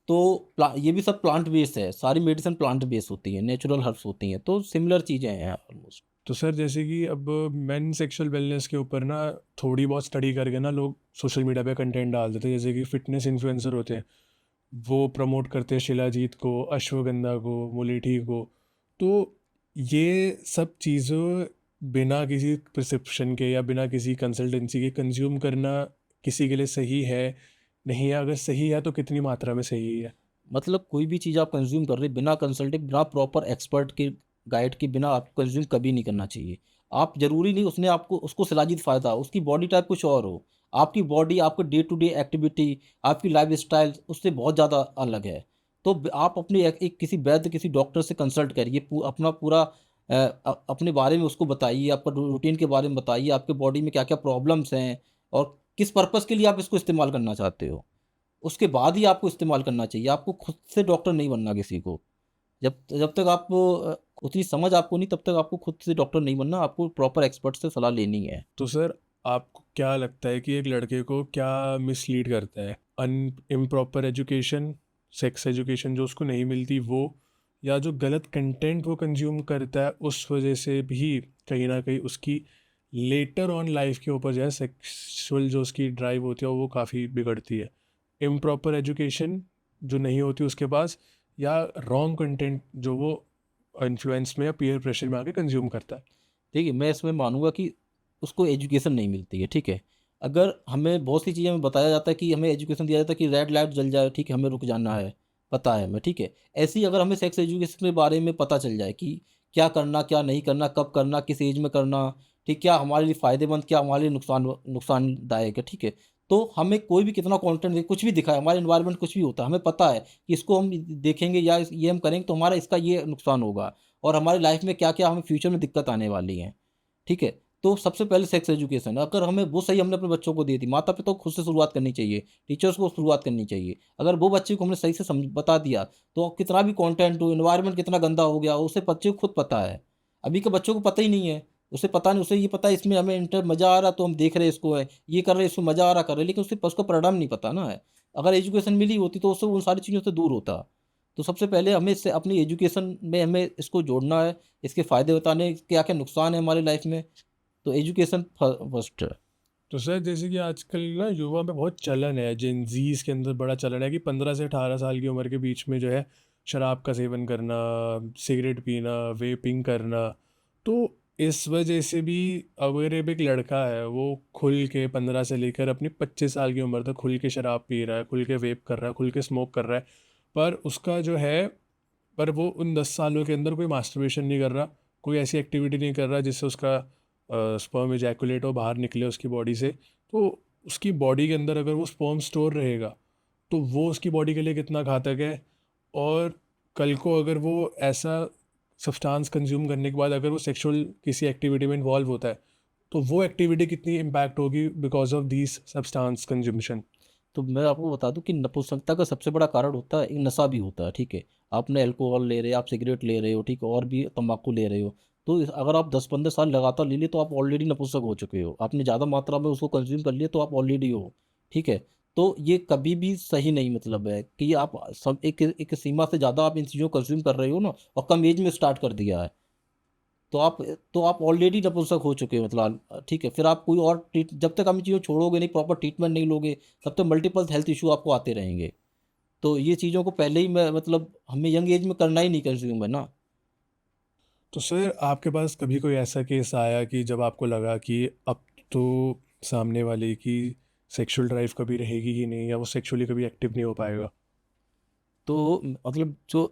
तो ये भी सब प्लांट बेस्ड है, सारी मेडिसिन प्लांट बेस्ड होती है, नेचुरल हर्ब्स होती हैं, तो सिमिलर चीज़ें हैं ऑलमोस्ट। तो सर जैसे कि अब मेन सेक्सुअल वेलनेस के ऊपर ना थोड़ी बहुत स्टडी करके ना लोग सोशल मीडिया पे कंटेंट डाल देते हैं, जैसे कि फिटनेस इन्फ्लुएंसर होते हैं, वो प्रमोट करते हैं शिलाजीत को, अश्वगंधा को, मुलेठी को। तो ये सब चीज़ों बिना किसी प्रिस्क्रिप्शन के या बिना किसी कंसल्टेंसी के कंज्यूम करना किसी के लिए सही है, नहीं है? अगर सही है तो कितनी मात्रा में सही है? मतलब कोई भी चीज़ आप कंज्यूम कर रहे हैं बिना कंसल्टिंग, बिना प्रॉपर एक्सपर्ट के गाइड के बिना आपको कंज्यूम कभी नहीं करना चाहिए। आप ज़रूरी नहीं उसने आपको उसको शिलाजीत फ़ायदा, उसकी बॉडी टाइप कुछ और हो। आपकी बॉडी, आपके डे टू डे एक्टिविटी, आपकी लाइफ़स्टाइल उससे बहुत ज़्यादा अलग है। तो आप अपने एक किसी वैद्य, किसी डॉक्टर से कंसल्ट करिए, अपना पूरा अपने बारे में उसको बताइए, आपका रूटीन के बारे में बताइए, आपके बॉडी में क्या-क्या प्रॉब्लम्स हैं और किस पर्पज़ के लिए आप इसको इस्तेमाल करना चाहते हो। उसके बाद ही आपको इस्तेमाल करना चाहिए। आपको खुद से डॉक्टर नहीं बनना किसी को। जब जब तक आप उतनी समझ आपको नहीं, तब तक आपको खुद से डॉक्टर नहीं बनना, आपको प्रॉपर एक्सपर्ट से सलाह लेनी है। तो सर आपको क्या लगता है कि एक लड़के को क्या मिसलीड करता है? अन इम्प्रॉपर एजुकेशन, सेक्स एजुकेशन जो उसको नहीं मिलती वो, या जो गलत कंटेंट वो कंज्यूम करता है उस वजह से भी कहीं ना कहीं उसकी लेटर ऑन लाइफ के ऊपर जो है सेक्सुअल जो उसकी ड्राइव होती है वो काफ़ी बिगड़ती है? इम्प्रॉपर एजुकेशन जो नहीं होती उसके पास, या रॉन्ग कंटेंट जो वो इन्फ्लुएंस में या पीयर प्रेशर में आके कंज्यूम करता है? देखिए, मैं इसमें मानूँगा कि उसको एजुकेशन नहीं मिलती है, ठीक है। अगर हमें बहुत सी चीज़ें में बताया जाता है कि हमें एजुकेशन दिया जाता है कि रेड लाइट जल जाए, ठीक है, हमें रुक जाना है, पता है हमें, ठीक है। ऐसे ही अगर हमें सेक्स एजुकेशन के बारे में पता चल जाए कि क्या करना, क्या नहीं करना, कब करना, किस एज में करना, ठीक, क्या हमारे लिए फ़ायदेमंद, क्या हमारे लिए नुकसानदायक है, ठीक है। तो हमें कोई भी कितना कंटेंट दे, कुछ भी दिखाए, हमारे एनवायरनमेंट कुछ भी होता है, हमें पता है कि इसको हम देखेंगे या ये हम करेंगे तो हमारा इसका ये नुकसान होगा और हमारी लाइफ में क्या-क्या हमें फ्यूचर में दिक्कत आने वाली है, ठीक है? तो सबसे पहले सेक्स एजुकेशन, अगर हमें वो सही हमने अपने बच्चों को दे दी, माता-पिता को खुद से शुरुआत करनी चाहिए, टीचर्स को शुरुआत करनी चाहिए। अगर वो बच्चे को हमने सही से बता दिया, तो कितना भी कंटेंट हो, एनवायरनमेंट कितना गंदा हो गया, उसे बच्चे को खुद पता है। अभी के बच्चों को पता ही नहीं है। उसे पता नहीं, उसे ये पता है इसमें हमें मज़ा आ रहा तो हम देख रहे हैं इसको, है ये कर रहे हैं इसमें मज़ा आ रहा कर रहे हैं, लेकिन उसका परिणाम नहीं पता ना है। अगर एजुकेशन मिली होती तो उससे उन सारी चीज़ों से दूर होता। तो सबसे पहले हमें इससे अपनी एजुकेशन में हमें इसको जोड़ना है, इसके फ़ायदे बताने, क्या क्या नुकसान है हमारी लाइफ में। तो एजुकेशन फर्स्ट है। तो सर जैसे कि आजकल ना युवा में बहुत चलन है, जेनजीज के अंदर बड़ा चलन है कि 15 से 18 साल की उम्र के बीच में जो है शराब का सेवन करना, सिगरेट पीना, वेपिंग करना। तो इस वजह से भी अगर एक लड़का है वो खुल के 15 से लेकर अपनी 25 साल की उम्र तक खुल के शराब पी रहा है, खुल के वेप कर रहा है, खुल के स्मोक कर रहा है, पर उसका जो है, पर वो उन 10 सालों के अंदर कोई मास्टरबेशन नहीं कर रहा, कोई ऐसी एक्टिविटी नहीं कर रहा जिससे उसका स्पर्म इजैकुलेट हो, बाहर निकले उसकी बॉडी से। तो उसकी बॉडी के अंदर अगर वो स्पर्म स्टोर रहेगा तो वो उसकी बॉडी के लिए कितना घातक है। और कल को अगर वो ऐसा सब्सटेंस कंज्यूम करने के बाद अगर वो सेक्सुअल किसी एक्टिविटी में इन्वॉल्व होता है तो वो एक्टिविटी कितनी इम्पैक्ट होगी because of these substance consumption. तो मैं आपको बता दूं कि नपुंसकता का सबसे बड़ा कारण होता है एक नशा भी होता है, ठीक है। आपने अल्कोहल ले रहे हो, आप सिगरेट ले रहे हो, ठीक है, और भी तंबाकू ले रहे हो। तो अगर आप 10-15 साल लगातार ले लिए तो आप ऑलरेडी नपुंसक हो चुके हो, आपने ज़्यादा मात्रा में उसको कंज्यूम कर लिया तो आप ऑलरेडी हो, ठीक है। तो ये कभी भी सही नहीं मतलब है कि आप सब एक एक सीमा से ज़्यादा आप इन चीज़ों को कंज्यूम कर रहे हो ना, और कम एज में स्टार्ट कर दिया है, तो आप ऑलरेडी नपुंसक हो चुके हो मतलब, ठीक है। फिर आप कोई और जब तक आप इन चीज़ों को छोड़ोगे नहीं, प्रॉपर ट्रीटमेंट नहीं लोगे, तब तक मल्टीपल हेल्थ इशू आपको आते रहेंगे। तो ये चीज़ों को पहले ही मैं मतलब हमें यंग एज में करना ही नहीं कंज्यूम है ना। तो सर आपके पास कभी कोई ऐसा केस आया कि जब आपको लगा कि अब तो सामने वाले की सेक्सुअल ड्राइव कभी रहेगी ही नहीं या वो सेक्सुअली कभी एक्टिव नहीं हो पाएगा? तो मतलब जो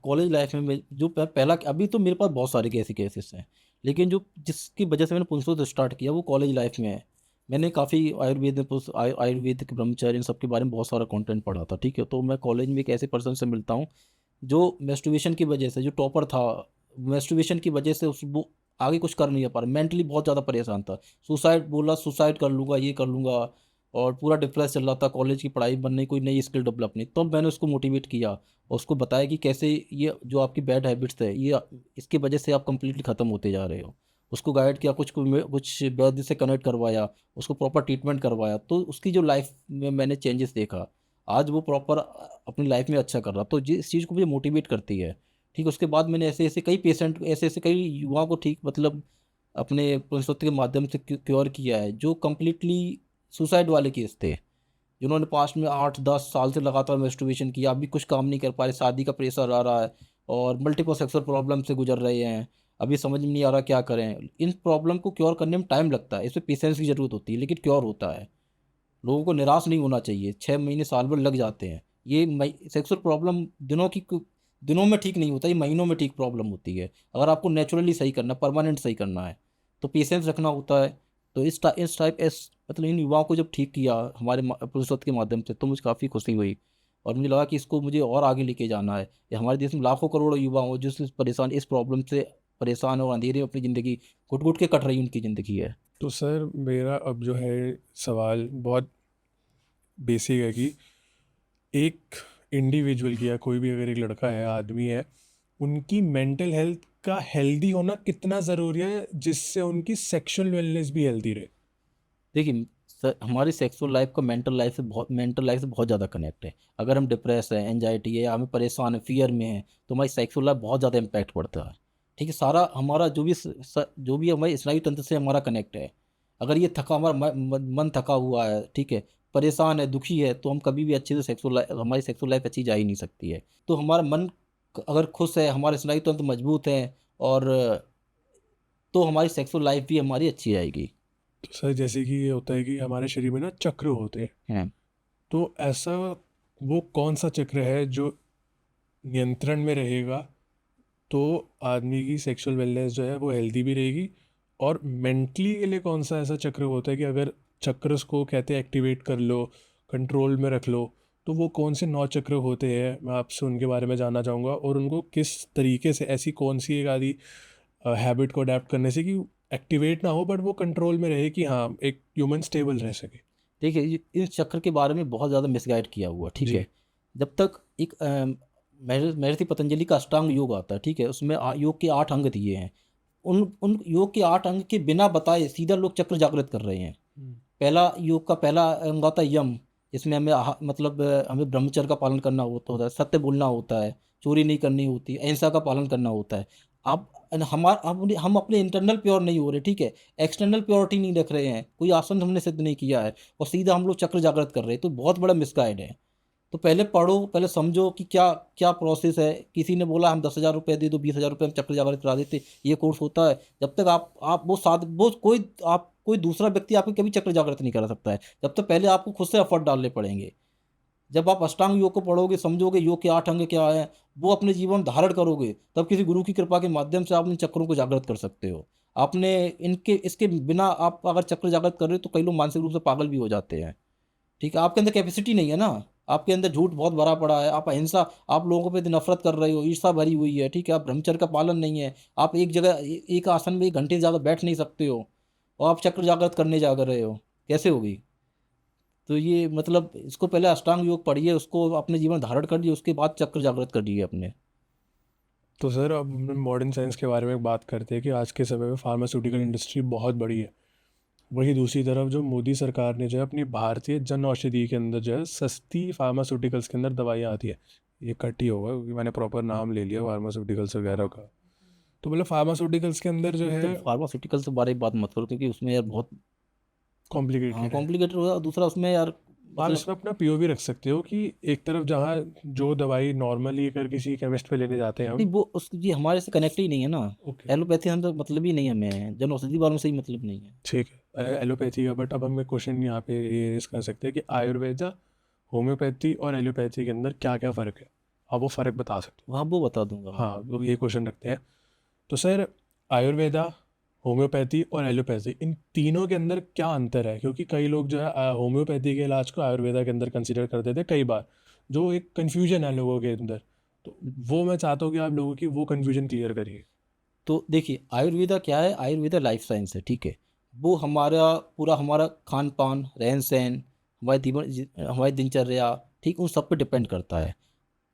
कॉलेज लाइफ में जो पहला, अभी तो मेरे पास बहुत सारे ऐसे केसेस हैं, लेकिन जो जिसकी वजह से मैंने पुंसों स्टार्ट किया वो कॉलेज लाइफ में है। मैंने काफ़ी आयुर्वेद में आयुर्वेदिक ब्रह्मचर्य इन सब के बारे में बहुत सारा कंटेंट पढ़ा था, ठीक है। तो मैं कॉलेज में एक ऐसे पर्सन से मिलता हूँ जो मेस्टुबेशन की वजह से, जो टॉपर था, मेस्टुबेशन की वजह से उस वो आगे कुछ कर नहीं पा रहा, मेंटली बहुत ज़्यादा परेशान था। सुसाइड बोला, सुसाइड कर लूँगा, ये कर लूँगा, और पूरा डिप्रेस चल रहा था, कॉलेज की पढ़ाई बन नहीं, कोई नई स्किल डेवलप नहीं। तब मैंने उसको मोटिवेट किया और उसको बताया कि कैसे ये जो आपकी बैड हैबिट्स है, ये इसकी वजह से आप कंप्लीटली ख़त्म होते जा रहे हो। उसको गाइड किया, कुछ कुछ वैद्य से कनेक्ट करवाया, उसको प्रॉपर ट्रीटमेंट करवाया, तो उसकी जो लाइफ में मैंने चेंजेस देखा। आज वो प्रॉपर अपनी लाइफ में अच्छा कर रहा, तो इस चीज़ को मुझे मोटिवेट करती है, ठीक। उसके बाद मैंने ऐसे ऐसे कई पेशेंट, ऐसे ऐसे कई युवाओं को ठीक मतलब अपने पुनः के माध्यम से क्योर किया है, जो कम्प्लीटली सुसाइड वाले केस थे, जिन्होंने पास्ट में 8-10 साल से लगातार मेस्टुबेशन किया, अभी कुछ काम नहीं कर पा रहे, शादी का प्रेशर आ रहा है और मल्टीपल सेक्सुअल प्रॉब्लम से गुजर रहे हैं, अभी समझ में नहीं आ रहा क्या करें। इन प्रॉब्लम को क्योर करने में टाइम लगता है, इसमें पेशेंस की ज़रूरत होती है, लेकिन क्योर होता है। लोगों को निराश नहीं होना चाहिए, 6 महीने साल भर लग जाते हैं। ये सेक्सुअल प्रॉब्लम दिनों में ठीक नहीं होता, ये महीनों में ठीक प्रॉब्लम होती है। अगर आपको नेचुरली सही करना, परमानेंट सही करना है, तो पेशेंस रखना होता है। तो इस टाइप इस मतलब इन युवाओं को जब ठीक किया हमारे पुरुषोत्त के माध्यम से, तो मुझे काफ़ी खुशी हुई और मुझे लगा कि इसको मुझे और आगे लेके जाना है। ये हमारे देश में लाखों करोड़ों युवा हो जो इस प्रॉब्लम से परेशान और अंधेरे में अपनी ज़िंदगी घुट घुट के कट रही उनकी ज़िंदगी है। तो सर मेरा अब जो है सवाल बहुत बेसिक है कि एक इंडिविजुअल की या कोई भी अगर एक लड़का है, आदमी है, उनकी मेंटल हेल्थ का हेल्दी होना कितना ज़रूरी है जिससे उनकी सेक्सुअल वेलनेस भी हेल्दी रहे? देखिए सर, हमारी सेक्सुअल लाइफ का मेंटल लाइफ से बहुत ज़्यादा कनेक्ट है। अगर हम डिप्रेस है, एंजाइटी है, हमें परेशान है, फियर में है, तो हमारी सेक्सुअल लाइफ बहुत ज़्यादा इम्पैक्ट पड़ता है, ठीक है। सारा हमारा जो भी हमारे स्नायु तंत्र से हमारा कनेक्ट है। अगर ये थका हमारा मन थका हुआ है, ठीक है, परेशान है, दुखी है, तो हम कभी भी अच्छे से हमारी सेक्सुअल लाइफ अच्छी जा ही नहीं सकती है। तो हमारा मन अगर खुश है, हमारे स्नायु तंत्र मजबूत हैं, और तो हमारी सेक्सुअल लाइफ भी हमारी अच्छी आएगी। तो सर जैसे कि ये होता है कि हमारे शरीर में ना चक्र होते हैं, हैं। तो ऐसा वो कौन सा चक्र है जो नियंत्रण में रहेगा तो आदमी की सेक्सुअल वेलनेस जो है वो हेल्दी भी रहेगी? और मेंटली के लिए कौन सा ऐसा चक्र होता है कि अगर चक्र को कहते हैं एक्टिवेट कर लो, कंट्रोल में रख लो, तो वो कौन से 9 चक्र होते हैं? मैं आपसे उनके बारे में जानना चाहूँगा और उनको किस तरीके से, ऐसी कौन सी एक आदि हैबिट को अडेप्ट करने से कि एक्टिवेट ना हो बट वो कंट्रोल में रहे कि हाँ एक ह्यूमन स्टेबल रह सके। देखिए इस चक्र के बारे में बहुत ज़्यादा मिसगाइड किया हुआ, ठीक जी। है। जब तक एक महर्षि पतंजलि का अष्टांग योग आता है, ठीक है, उसमें योग के 8 अंग दिए हैं। उन उन योग के 8 अंग के बिना बताए सीधा लोग चक्र जागृत कर रहे हैं। हम्म, पहला योग का पहला अंग होता है यम, इसमें हमें मतलब हमें ब्रह्मचर्य का पालन करना होता है, सत्य बोलना होता है, चोरी नहीं करनी होती, अहिंसा का पालन करना होता है। अब हम अपने इंटरनल प्योर नहीं हो रहे, ठीक है, एक्सटर्नल प्योरिटी नहीं रख रहे हैं, कोई आसन हमने सिद्ध नहीं किया है, और सीधा हम लोग चक्र जागृत कर रहे हैं, तो बहुत बड़ा मिसगाइड है। तो पहले पढ़ो, पहले समझो कि क्या क्या प्रोसेस है। किसी ने बोला हम 10,000 रुपये दे दो, 20,000 रुपये हम चक्र जागृत करा देते, ये कोर्स होता है। जब तक आप वो कोई आप कोई दूसरा व्यक्ति आपको कभी चक्र जागृत नहीं करा सकता है, जब तक पहले आपको खुद से एफर्ट डालने पड़ेंगे। जब आप अष्टांग योग को पढ़ोगे, समझोगे योग के 8 अंग क्या है, वो अपने जीवन में धारण करोगे, तब किसी गुरु की कृपा के माध्यम से आप इन चक्रों को जागृत कर सकते हो। आपने इनके इसके बिना आप अगर चक्र जागृत कर रहे हो तो कई लोग मानसिक रूप से पागल भी हो जाते हैं। ठीक है, आपके अंदर कैपेसिटी नहीं है ना, आपके अंदर झूठ बहुत भरा पड़ा है, आप अहिंसा, आप लोगों पे नफरत कर रहे हो, ईर्ष्या भरी हुई है, ठीक है, आप ब्रह्मचर्य का पालन नहीं है, आप एक जगह एक आसन में 1 घंटे से ज़्यादा बैठ नहीं सकते हो, और आप चक्र जागृत करने जा रहे हो, कैसे होगी? तो ये मतलब इसको पहले अष्टांग योग पढ़िए, उसको अपने जीवन में धारण कर दिए, उसके बाद चक्र जागृत करिए अपने। तो सर अब हम मॉडर्न साइंस के बारे में बात करते हैं कि आज के समय में फार्मास्यूटिकल इंडस्ट्री बहुत बड़ी है। वहीं दूसरी तरफ जो मोदी सरकार ने जो है अपनी भारतीय जन औषधि के अंदर जो है सस्ती फार्मास्यूटिकल्स के अंदर दवाइयाँ आती है, ये कट ही होगा क्योंकि मैंने प्रॉपर नाम ले लिया फार्मास्यूटिकल्स वगैरह का। तो मतलब फार्मास्यूटिकल्स के अंदर जो तो है फार्मास्यूटिकल के बारे में बात मत करो, क्योंकि उसमें यार बहुत, हाँ, कॉम्प्लिकेटेड है। कॉम्प्लिकेटेड होगा, और दूसरा उसमें यार आप मतलब, इसमें अपना पीओवी रख सकते हो कि एक तरफ जहाँ जो दवाई नॉर्मली अगर किसी केमिस्ट पे लेने जाते हैं नहीं हम। वो उस ये हमारे से कनेक्ट ही नहीं है ना। ओके, एलोपैथी हम तो मतलब ही नहीं है, हमें जन औषधि वालों से ही मतलब नहीं है। ठीक है, एलोपैथी का, बट अब हम एक क्वेश्चन यहाँ पे ये रेस कर सकते हैं कि आयुर्वेदा, होम्योपैथी और एलोपैथी के अंदर क्या क्या फ़र्क है। आप वो फ़र्क बता सकते वहाँ वो बता दूंगा हो? मैं। हाँ, तो ये क्वेश्चन रखते हैं। तो सर, आयुर्वेदा, होम्योपैथी और एलोपैथी, इन तीनों के अंदर क्या अंतर है? क्योंकि कई लोग जो है होम्योपैथी के इलाज को आयुर्वेदा के अंदर कंसिडर करते थे कई बार, जो एक कन्फ्यूजन है लोगों के अंदर। तो वो मैं चाहता हूँ कि आप लोगों की वो कन्फ्यूजन क्लियर करिए। तो देखिए, आयुर्वेदा क्या है? आयुर्वेदा लाइफ साइंस है, ठीक है। वो हमारा पूरा हमारा खान पान, रहन सहन, हमारी दिनचर्या, ठीक, उन सब पे डिपेंड करता है।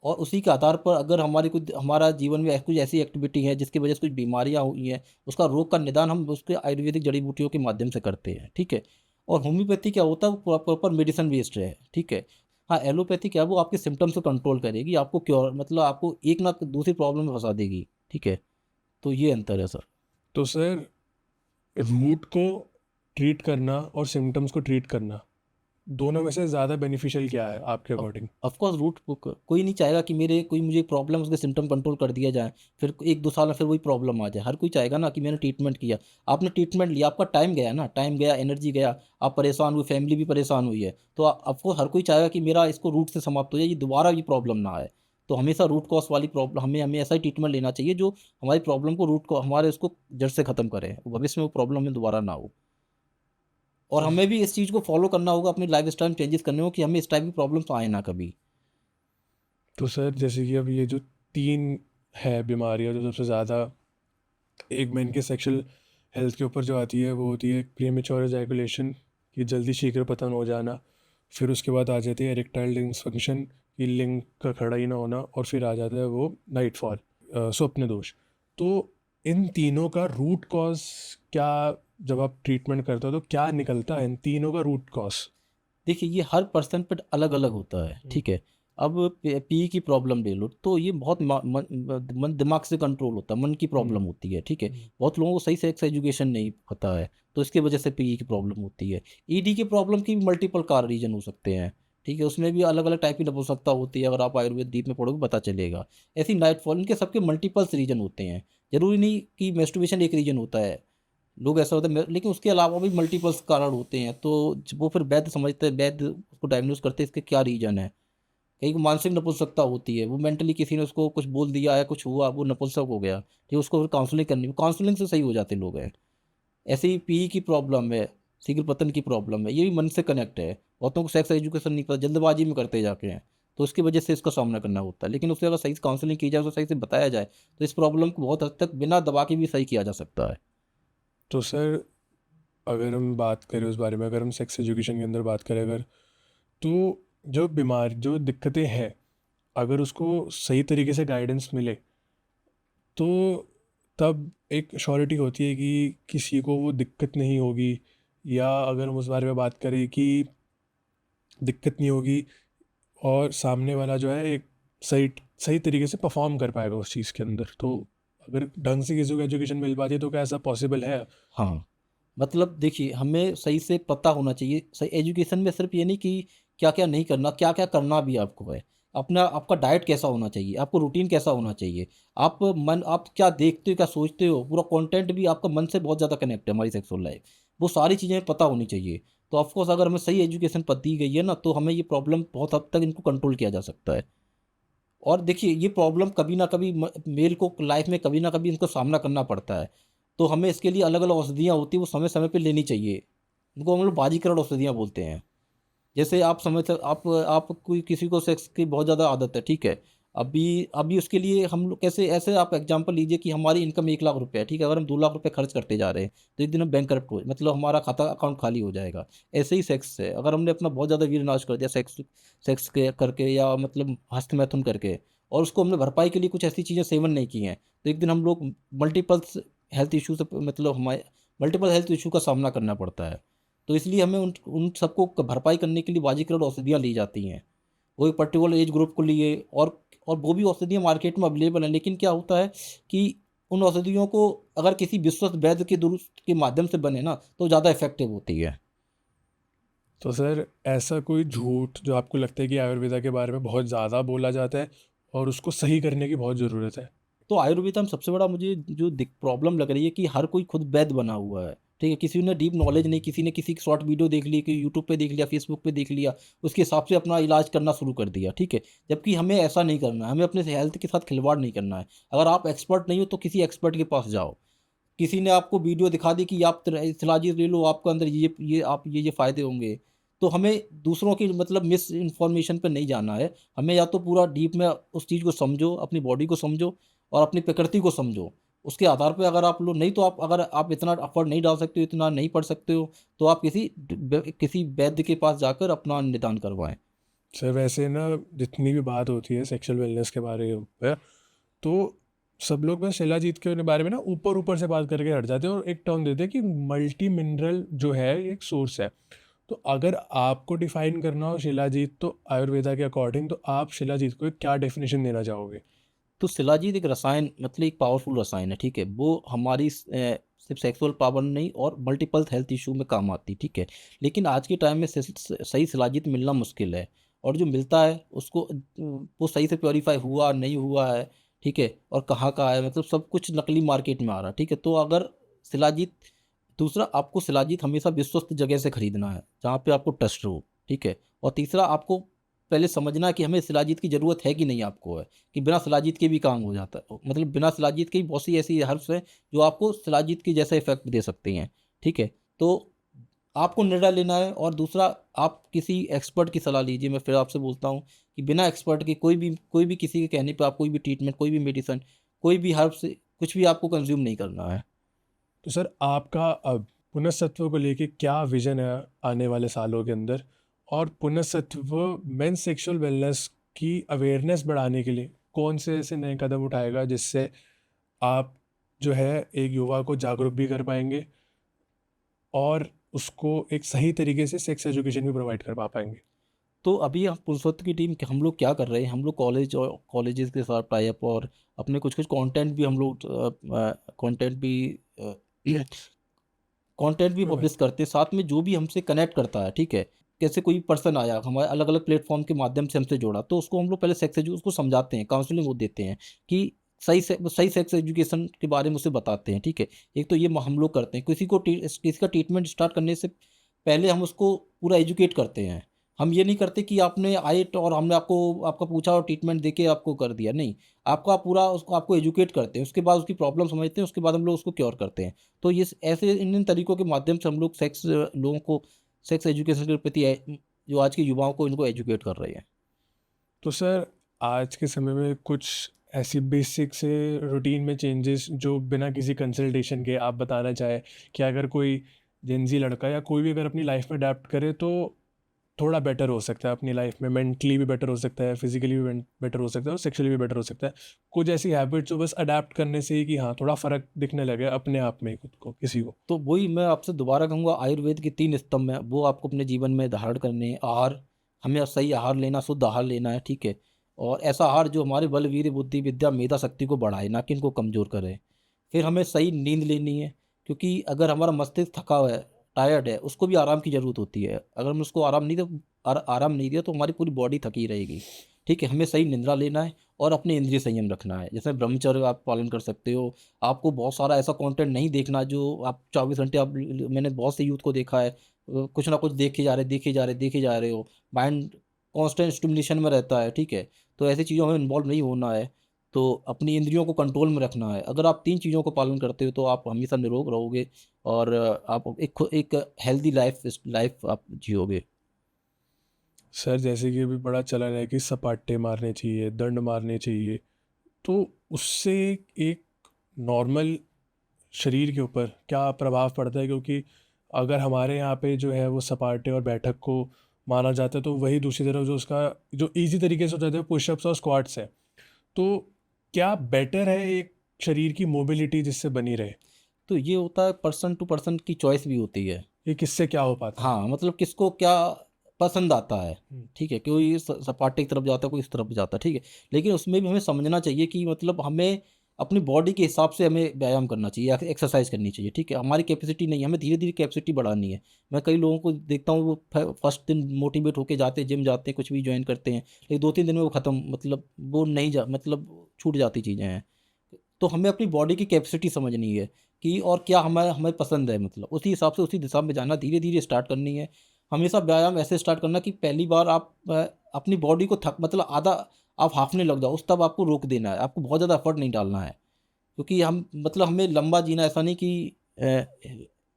और उसी के आधार पर अगर हमारा जीवन में कुछ ऐसी एक्टिविटी है जिसकी वजह से कुछ बीमारियां हुई हैं, उसका रोग का निदान हम उसके आयुर्वेदिक जड़ी बूटियों के माध्यम से करते हैं, ठीक है। और होम्योपैथी क्या होता है? वो प्रॉपर मेडिसिन बेस्ड है, ठीक है। हाँ, एलोपैथी क्या है? वो आपके सिम्टम्स को कंट्रोल करेगी, आपको क्योर मतलब आपको एक ना दूसरी प्रॉब्लम में फंसा देगी, ठीक है। तो ये अंतर है सर। तो सर, रूट को ट्रीट करना और सिम्टम्स को ट्रीट करना, दोनों में से ज़्यादा बेनिफिशियल क्या है आपके अकॉर्डिंग? ऑफ कोर्स रूट कोई नहीं चाहेगा कि मेरे कोई मुझे प्रॉब्लम उसके सिम्टम कंट्रोल कर दिया जाए, फिर 1-2 साल में फिर वही प्रॉब्लम आ जाए। हर कोई चाहेगा ना कि मैंने ट्रीटमेंट किया, आपने ट्रीटमेंट लिया, आपका टाइम गया ना, टाइम गया, एनर्जी गया, आप परेशान हुए, फैमिली भी परेशान हुई है, तो आपको हर कोई चाहेगा कि मेरा इसको रूट से समाप्त हो जाए, ये दोबारा ये प्रॉब्लम ना आए। तो हमेशा रूट कॉज वाली प्रॉब्लम, हमें हमें ऐसा ही ट्रीटमेंट लेना चाहिए जो हमारी प्रॉब्लम को रूट को हमारे उसको जड़ से ख़त्म करे, भविष्य में वो प्रॉब्लम हमें दोबारा ना हो। और तो हमें भी इस चीज़ को फॉलो करना होगा, अपनी लाइफ स्टाइल चेंजेस करने हो कि हमें इस टाइप की प्रॉब्लम्स आए ना कभी। तो सर, जैसे कि अब ये जो तीन है बीमारियां जो सबसे ज़्यादा, एक में इनके सेक्सुअल हेल्थ के ऊपर जो आती है वो होती है प्रीमेच्योर एजैकुलेशन, कि जल्दी शीघ्र पतन हो जाना। फिर उसके बाद आ जाती है इरेक्टाइल डिसफंक्शन, कि लिंग का खड़ा ही ना होना। और फिर आ जाता है वो नाइटफॉल, स्वप्न दोष। तो इन तीनों का रूट कॉज क्या, जब आप ट्रीटमेंट करते हो तो क्या निकलता है इन तीनों का रूट कॉज? देखिए, ये हर पर्सन पर अलग अलग होता है, ठीक है। अब पी की प्रॉब्लम ले लो, तो ये बहुत दिमाग से कंट्रोल होता है, मन की प्रॉब्लम होती है, ठीक है। बहुत लोगों को सही सेक्स एजुकेशन नहीं पता है, तो इसकी वजह से पी की प्रॉब्लम होती है। ईडी की प्रॉब्लम की भी मल्टीपल कार रीजन हो सकते हैं, ठीक है, उसमें भी अलग अलग टाइप की नपुंसकता होती है, अगर आप आयुर्वेद डीप में पढ़ोगे पता चलेगा। ऐसी नाइटफॉल, इनके सबके मल्टीपल्स रीजन होते हैं। जरूरी नहीं कि मेस्टुबेशन एक रीजन होता है, लोग ऐसा होता है, लेकिन उसके अलावा भी मल्टीपल्स कारण होते हैं, तो वो फिर वैद्य समझते हैं, वैद्य उसको डायग्नोज करते हैं इसके क्या रीजन है। कहीं को मानसिक नपुंसकता होती है, वो मेंटली किसी ने उसको कुछ बोल दिया है, कुछ हुआ, वो नपुंसक हो गया, ठीक है, उसको फिर काउंसलिंग करनी, काउंसलिंग से सही हो जाते लोग हैं। ऐसे ही पी की प्रॉब्लम है, शीघ्र पतन की प्रॉब्लम है, ये भी मन से कनेक्ट है। बहुतों को सेक्स एजुकेशन नहीं पता, जल्दबाजी में करते जाके हैं, तो उसकी वजह से इसका सामना करना होता है। लेकिन उससे अगर सही से काउंसलिंग की जाए, उसको सही से बताया जाए, तो इस प्रॉब्लम को बहुत हद तक बिना दवा के भी सही किया जा सकता है। तो सर, अगर हम बात करें उस बारे में, अगर हम सेक्स एजुकेशन के अंदर बात करें अगर, तो जो दिक्कतें हैं, अगर उसको सही तरीके से गाइडेंस मिले तो तब एक श्योरिटी होती है कि किसी को वो दिक्कत नहीं होगी, या अगर हम उस बारे में बात करें कि दिक्कत नहीं होगी और सामने वाला जो है एक सही सही तरीके से परफॉर्म कर पाएगा उस चीज़ के अंदर, तो अगर ढंग से किसी को एजुकेशन मिल पाती है तो क्या ऐसा पॉसिबल है? हाँ, मतलब देखिए हमें सही से पता होना चाहिए। सही एजुकेशन में सिर्फ ये नहीं कि क्या-क्या नहीं करना, क्या-क्या करना भी आपको है। अपना आपका डाइट कैसा होना चाहिए, आपको रूटीन कैसा होना चाहिए, आप क्या देखते हो, क्या सोचते हो, पूरा कंटेंट भी आपका मन से बहुत ज़्यादा कनेक्ट है हमारी सेक्सुअल लाइफ। वो सारी चीज़ें पता होनी चाहिए। तो ऑफ कोर्स अगर हमें सही एजुकेशन दी गई है ना, तो हमें ये प्रॉब्लम बहुत हद तक इनको कंट्रोल किया जा सकता है। और देखिए ये प्रॉब्लम कभी ना कभी मेल को लाइफ में कभी ना कभी इनको सामना करना पड़ता है। तो हमें इसके लिए अलग अलग औषधियाँ होती हैं, वो समय समय पे लेनी चाहिए। उनको हम लोग बाजीकरण औषधियाँ बोलते हैं। जैसे आप समझ सक आप कोई किसी को सेक्स की बहुत ज़्यादा आदत है, ठीक है? अभी अभी उसके लिए हम लोग कैसे ऐसे आप एग्ज़ाम्पल लीजिए कि हमारी इनकम 1 लाख रुपए है, ठीक है? अगर हम 2 लाख रुपए खर्च करते जा रहे हैं, तो एक दिन हम बैंकरप्ट हो मतलब हमारा खाता अकाउंट खाली हो जाएगा। ऐसे ही सेक्स है, अगर हमने अपना बहुत ज़्यादा वीर्य नाश कर दिया सेक्स सेक्स के करके या मतलब हस्तमैथुन करके और उसको हमने भरपाई के लिए कुछ ऐसी चीज़ें सेवन नहीं की हैं, तो एक दिन हम लोग मल्टीपल्स हेल्थ इश्यू से मतलब हमारे मल्टीपल हेल्थ इश्यू का सामना करना पड़ता है। तो इसलिए हमें उन उन सबको भरपाई करने के लिए बाजीगर औषधियाँ ली जाती हैं। वो एक पर्टिकुलर एज ग्रुप को लिए और वो भी औषधियाँ मार्केट में अवेलेबल हैं, लेकिन क्या होता है कि उन औषधियों को अगर किसी विश्वस्त वैद्य के दुरुस्त के माध्यम से बने ना, तो ज़्यादा इफ़ेक्टिव होती है। तो सर ऐसा कोई झूठ जो आपको लगता है कि आयुर्वेदा के बारे में बहुत ज़्यादा बोला जाता है और उसको सही करने की बहुत ज़रूरत है? तो आयुर्वेदा में सबसे बड़ा मुझे जो प्रॉब्लम लग रही है कि हर कोई खुद वैद्य बना हुआ है, ठीक है? किसी ने डीप नॉलेज नहीं, किसी ने किसी की शॉर्ट वीडियो देख ली, कि यूट्यूब पे देख लिया, फेसबुक पे देख लिया, उसके हिसाब से अपना इलाज करना शुरू कर दिया, ठीक है? जबकि हमें ऐसा नहीं करना है, हमें अपने हेल्थ के साथ खिलवाड़ नहीं करना है। अगर आप एक्सपर्ट नहीं हो तो किसी एक्सपर्ट के पास जाओ। किसी ने आपको वीडियो दिखा दी कि आप शिलाजीत ले लो, आपको अंदर ये फ़ायदे होंगे। तो हमें दूसरों की मतलब मिस इन्फॉर्मेशन पे नहीं जाना है। हमें या तो पूरा डीप में उस चीज़ को समझो, अपनी बॉडी को समझो और अपनी प्रकृति को समझो। उसके आधार पे अगर आप लोग नहीं तो आप अगर आप इतना एफर्ट नहीं डाल सकते हो, इतना नहीं पढ़ सकते हो, तो आप किसी वैद्य के पास जाकर अपना निदान करवाएँ। सर वैसे ना जितनी भी बात होती है सेक्सुअल वेलनेस के बारे में, तो सब लोग बस शिलाजीत के बारे में ना ऊपर ऊपर से बात करके हट जाते हैं और एक टर्म देते हैं कि मल्टी मिनरल जो है ये एक सोर्स है। तो अगर आपको डिफाइन करना हो शिलाजीत तो आयुर्वेदा के अकॉर्डिंग, तो आप शिलाजीत को एक क्या डेफिनेशन देना चाहोगे? तो शिलाजीत एक रसायन मतलब एक पावरफुल रसायन है, ठीक है? वो हमारी सिर्फ सेक्सुअल पावर नहीं और मल्टीपल हेल्थ इशू में काम आती है, ठीक है? लेकिन आज के टाइम में सही शिलाजीत मिलना मुश्किल है और जो मिलता है उसको वो सही से प्योरीफाई हुआ नहीं हुआ है, ठीक है? और कहाँ का है मतलब सब कुछ नकली मार्केट में आ रहा है, ठीक है? तो अगर शिलाजीत दूसरा आपको शिलाजीत हमेशा विश्वस्त जगह से खरीदना है, जहाँ पे आपको ट्रस्ट हो, ठीक है? और तीसरा आपको पहले समझना है कि हमें शिलाजीत की ज़रूरत है कि नहीं आपको है। कि बिना शिलाजीत के भी काम हो जाता है। मतलब बिना शिलाजीत के भी बहुत सी ऐसी हर्ब्स हैं जो आपको शिलाजीत के जैसा इफ़ेक्ट दे सकती हैं, ठीक है? तो आपको निर्णय लेना है और दूसरा आप किसी एक्सपर्ट की सलाह लीजिए। मैं फिर आपसे बोलता हूँ कि बिना एक्सपर्ट के कोई भी किसी के कहने पे आप कोई भी ट्रीटमेंट, कोई भी मेडिसिन, कोई भी हर्ब्स कुछ भी आपको कंज़्यूम नहीं करना है। तो सर आपका अब पुनर्सत्व को लेके क्या विजन है आने वाले सालों के अंदर, और पुनर्सत्व मेंस सेक्सुअल वेलनेस की अवेयरनेस बढ़ाने के लिए कौन से ऐसे नए कदम उठाएगा जिससे आप जो है एक युवा को जागरूक भी कर पाएंगे और उसको एक सही तरीके से सेक्स एजुकेशन भी प्रोवाइड कर पा पाएंगे? तो अभी हम पुरुषोत्तम की टीम हम लोग क्या कर रहे हैं, हम लोग कॉलेज और कॉलेजेस के साथ टाई अप और अपने कुछ-कुछ कंटेंट भी हम लोग कंटेंट भी अ, कंटेंट भी प्रोवाइड। पब्लिश करते हैं, साथ में जो भी हमसे कनेक्ट करता है, ठीक है? कैसे कोई पर्सन आया, हमारे अलग-अलग प्लेटफ़ॉर्म के माध्यम से हमसे जुड़ा, तो उसको हम लोग पहले सेक्स एजु उसको समझाते हैं, काउंसलिंग वो देते हैं कि सही सेक्स एजुकेशन के बारे में उसे बताते हैं, ठीक है? एक तो ये हम लोग करते हैं, किसी का ट्रीटमेंट स्टार्ट करने से पहले हम उसको पूरा एजुकेट करते हैं। हम ये नहीं करते कि आपने आए तो और हमने आपको आपका पूछा और ट्रीटमेंट देके आपको कर दिया, नहीं। आपका पूरा उसको आपको एजुकेट करते हैं, उसके बाद उसकी प्रॉब्लम समझते हैं, उसके बाद हम लोग उसको क्योर करते हैं। तो ये ऐसे इन तरीकों के माध्यम से हम लोग लोगों को सेक्स एजुकेशन के प्रति जो आज के युवाओं को इनको एजुकेट कर रहे हैं। तो सर आज के समय में कुछ ऐसी बेसिक से रूटीन में चेंजेस जो बिना किसी कंसल्टेशन के आप बताना चाहें कि अगर कोई जेंजी लड़का या कोई भी अगर अपनी लाइफ में अडेप्ट करे तो थोड़ा बेटर हो सकता है अपनी लाइफ में, मेंटली भी बेटर हो सकता है, फिजिकली भी बेटर हो सकता है और सेक्सुअली भी बेटर हो सकता है। कुछ ऐसी हैबिट्स जो बस अडेप्ट करने से ही कि हाँ थोड़ा फ़र्क दिखने लगे अपने आप में ही खुद को, किसी को। तो वही मैं आपसे दोबारा कहूँगा, आयुर्वेद के 3 स्तंभ हैं, वो आपको अपने जीवन में धारण करने हैं। आहार, हमें सही आहार लेना, शुद्ध आहार लेना है, ठीक है? और ऐसा आहार जो हमारे बल, वीर्य, बुद्धि, विद्या, मेधा शक्ति को बढ़ाए, ना कि इनको कमज़ोर करे। फिर हमें सही नींद लेनी है, क्योंकि अगर हमारा मस्तिष्क थका हुआ है, टायर्ड है, उसको भी आराम की ज़रूरत होती है। अगर हम उसको आराम नहीं दिया तो हमारी पूरी बॉडी थकी रहेगी, ठीक है? हमें सही निद्रा लेना है और अपने इंद्रिय संयम रखना है। जैसे ब्रह्मचर्य आप पालन कर सकते हो। आपको बहुत सारा ऐसा कंटेंट नहीं देखना जो आप 24 घंटे आप मैंने बहुत से यूथ को देखा है, कुछ ना कुछ देखे जा रहे, देखे जा रहे, देखे जा रहे हो। माइंड कांस्टेंट स्टिमुलेशन में रहता है, ठीक है? तो ऐसी चीज़ों में इन्वॉल्व नहीं होना है। तो अपनी इंद्रियों को कंट्रोल में रखना है। अगर आप 3 चीज़ों को पालन करते हो तो आप हमेशा निरोग रहोगे और आप एक हेल्दी लाइफ आप जियोगे। सर जैसे कि अभी बड़ा चलन है कि सपाटे मारने चाहिए, दंड मारने चाहिए, तो उससे एक नॉर्मल शरीर के ऊपर क्या प्रभाव पड़ता है? क्योंकि अगर हमारे यहाँ पे जो है वो सपाटे और बैठक को माना जाता है, तो वही दूसरी तरफ जो उसका जो इजी तरीके से हो जाता है पुशअप्स और स्क्वाट्स है। तो क्या बेटर है एक शरीर की मोबिलिटी जिससे बनी रहे? तो ये होता है, पर्सन टू पर्सन की चॉइस भी होती है। ये किससे क्या हो पाता है? हाँ, मतलब किसको क्या पसंद आता है, हम्म। ठीक है? कोई सपाटे की तरफ जाता है, कोई इस तरफ जाता है, ठीक है? लेकिन उसमें भी हमें समझना चाहिए कि मतलब हमें अपनी बॉडी के हिसाब से हमें व्यायाम करना चाहिए या एक्सरसाइज करनी चाहिए, ठीक है? हमारी कैपेसिटी नहीं है, हमें धीरे-धीरे कैपेसिटी बढ़ानी है। मैं कई लोगों को देखता हूँ, वो फर्स्ट दिन मोटिवेट होके जाते हैं, जिम जाते हैं, कुछ भी जॉइन करते हैं, लेकिन 2-3 दिन में वो ख़त्म, मतलब वो नहीं जा मतलब छूट जाती चीज़ें हैं। तो हमें अपनी बॉडी की कैपेसिटी समझनी है कि और क्या हमें हमें पसंद है, मतलब उसी हिसाब से उसी दिशा में जाना, धीरे-धीरे स्टार्ट करनी है। हमेशा व्यायाम ऐसे स्टार्ट करना कि पहली बार आप अपनी बॉडी को थक मतलब आधा आप हाँफने लग जाओ, उस तब आपको रोक देना है, आपको बहुत ज़्यादा एफर्ट नहीं डालना है। क्योंकि हम मतलब हमें लंबा जीना है, ऐसा नहीं कि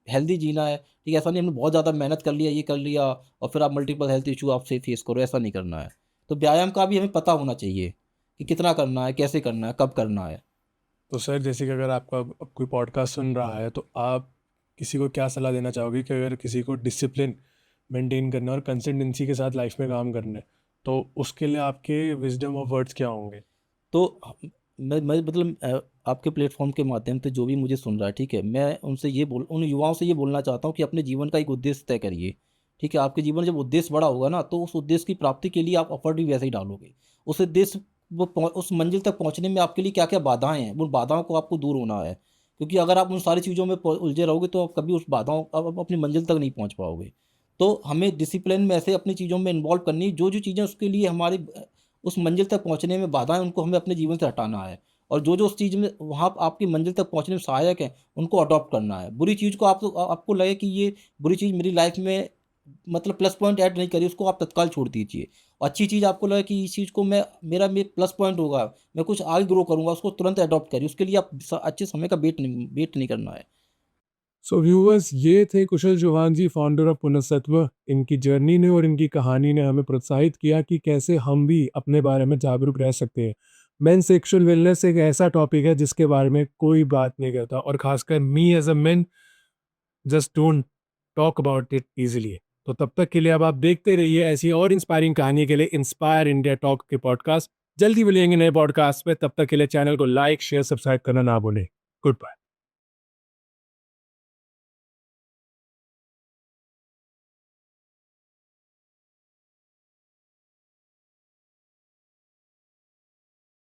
हेल्दी जीना है, ठीक है? ऐसा नहीं हमने बहुत ज़्यादा मेहनत कर लिया, ये कर लिया और फिर आप मल्टीपल हेल्थ इश्यू आप से फेस करो, ऐसा नहीं करना है। तो व्यायाम का भी हमें पता होना चाहिए कि कितना करना है, कैसे करना है, कब करना है। तो सर जैसे कि अगर आपका अब कोई पॉडकास्ट सुन रहा है, तो आप किसी को क्या सलाह देना चाहोगे कि अगर किसी को डिसिप्लिन मेंटेन करना है और कंसिस्टेंसी के साथ लाइफ में काम करना है, तो उसके लिए आपके विजडम ऑफ वर्ड्स क्या होंगे? तो मैं मतलब आपके प्लेटफ़ॉर्म के माध्यम से जो भी मुझे सुन रहा है, ठीक है? मैं उनसे ये बोल उन युवाओं से ये बोलना चाहता हूँ कि अपने जीवन का एक उद्देश्य तय करिए, ठीक है? आपके जीवन में जब उद्देश्य बड़ा होगा ना, तो उस उद्देश्य की प्राप्ति के लिए आप एफ़र्ट भी वैसे ही डालोगे। उस उद्देश्य उस मंज़िल तक पहुँचने में आपके लिए क्या-क्या बाधाएँ हैं, उन बाधाओं को आपको दूर होना है। क्योंकि अगर आप उन सारी चीज़ों में उलझे रहोगे तो आप कभी उस बाधाओं आप अपनी मंज़िल तक नहीं पहुँच पाओगे। तो हमें डिसिप्लिन में ऐसे अपनी चीज़ों में इन्वॉल्व करनी है, जो-जो चीज़ें उसके लिए हमारी उस मंज़िल तक पहुँचने में बाधा है, उनको हमें अपने जीवन से हटाना है। और जो-जो उस चीज़ में वहाँ आपकी मंज़िल तक पहुँचने में सहायक हैं, उनको अडॉप्ट करना है। बुरी चीज़ को आपको लगे कि ये बुरी चीज़ मेरी लाइफ़ में मतलब प्लस पॉइंट ऐड नहीं करी, उसको आप तत्काल छोड़ दीजिए। और अच्छी चीज़ आपको लगे कि इस चीज़ को मैं प्लस पॉइंट होगा, मैं कुछ आगे ग्रो करूँगा, उसको तुरंत अडॉप्ट करिए। उसके लिए आप अच्छे समय का वेट नहीं करना है। सो व्यूअर्स, ये थे कुशल चौहान जी, फाउंडर ऑफ पुनर्सत्व। इनकी जर्नी ने और इनकी कहानी ने हमें प्रोत्साहित किया कि कैसे हम भी अपने बारे में जागरूक रह सकते हैं। मेन सेक्सुअल वेलनेस एक ऐसा टॉपिक है जिसके बारे में कोई बात नहीं करता, और खासकर me as a man just don't talk about it easily. तो तब तक के लिए अब आप देखते रहिए ऐसी और इंस्पायरिंग कहानी के लिए इंस्पायर इंडिया टॉक के पॉडकास्ट। जल्दी मिलेंगे नए पॉडकास्ट में, तब तक के लिए चैनल को लाइक शेयर सब्सक्राइब करना ना भूलें। Good bye.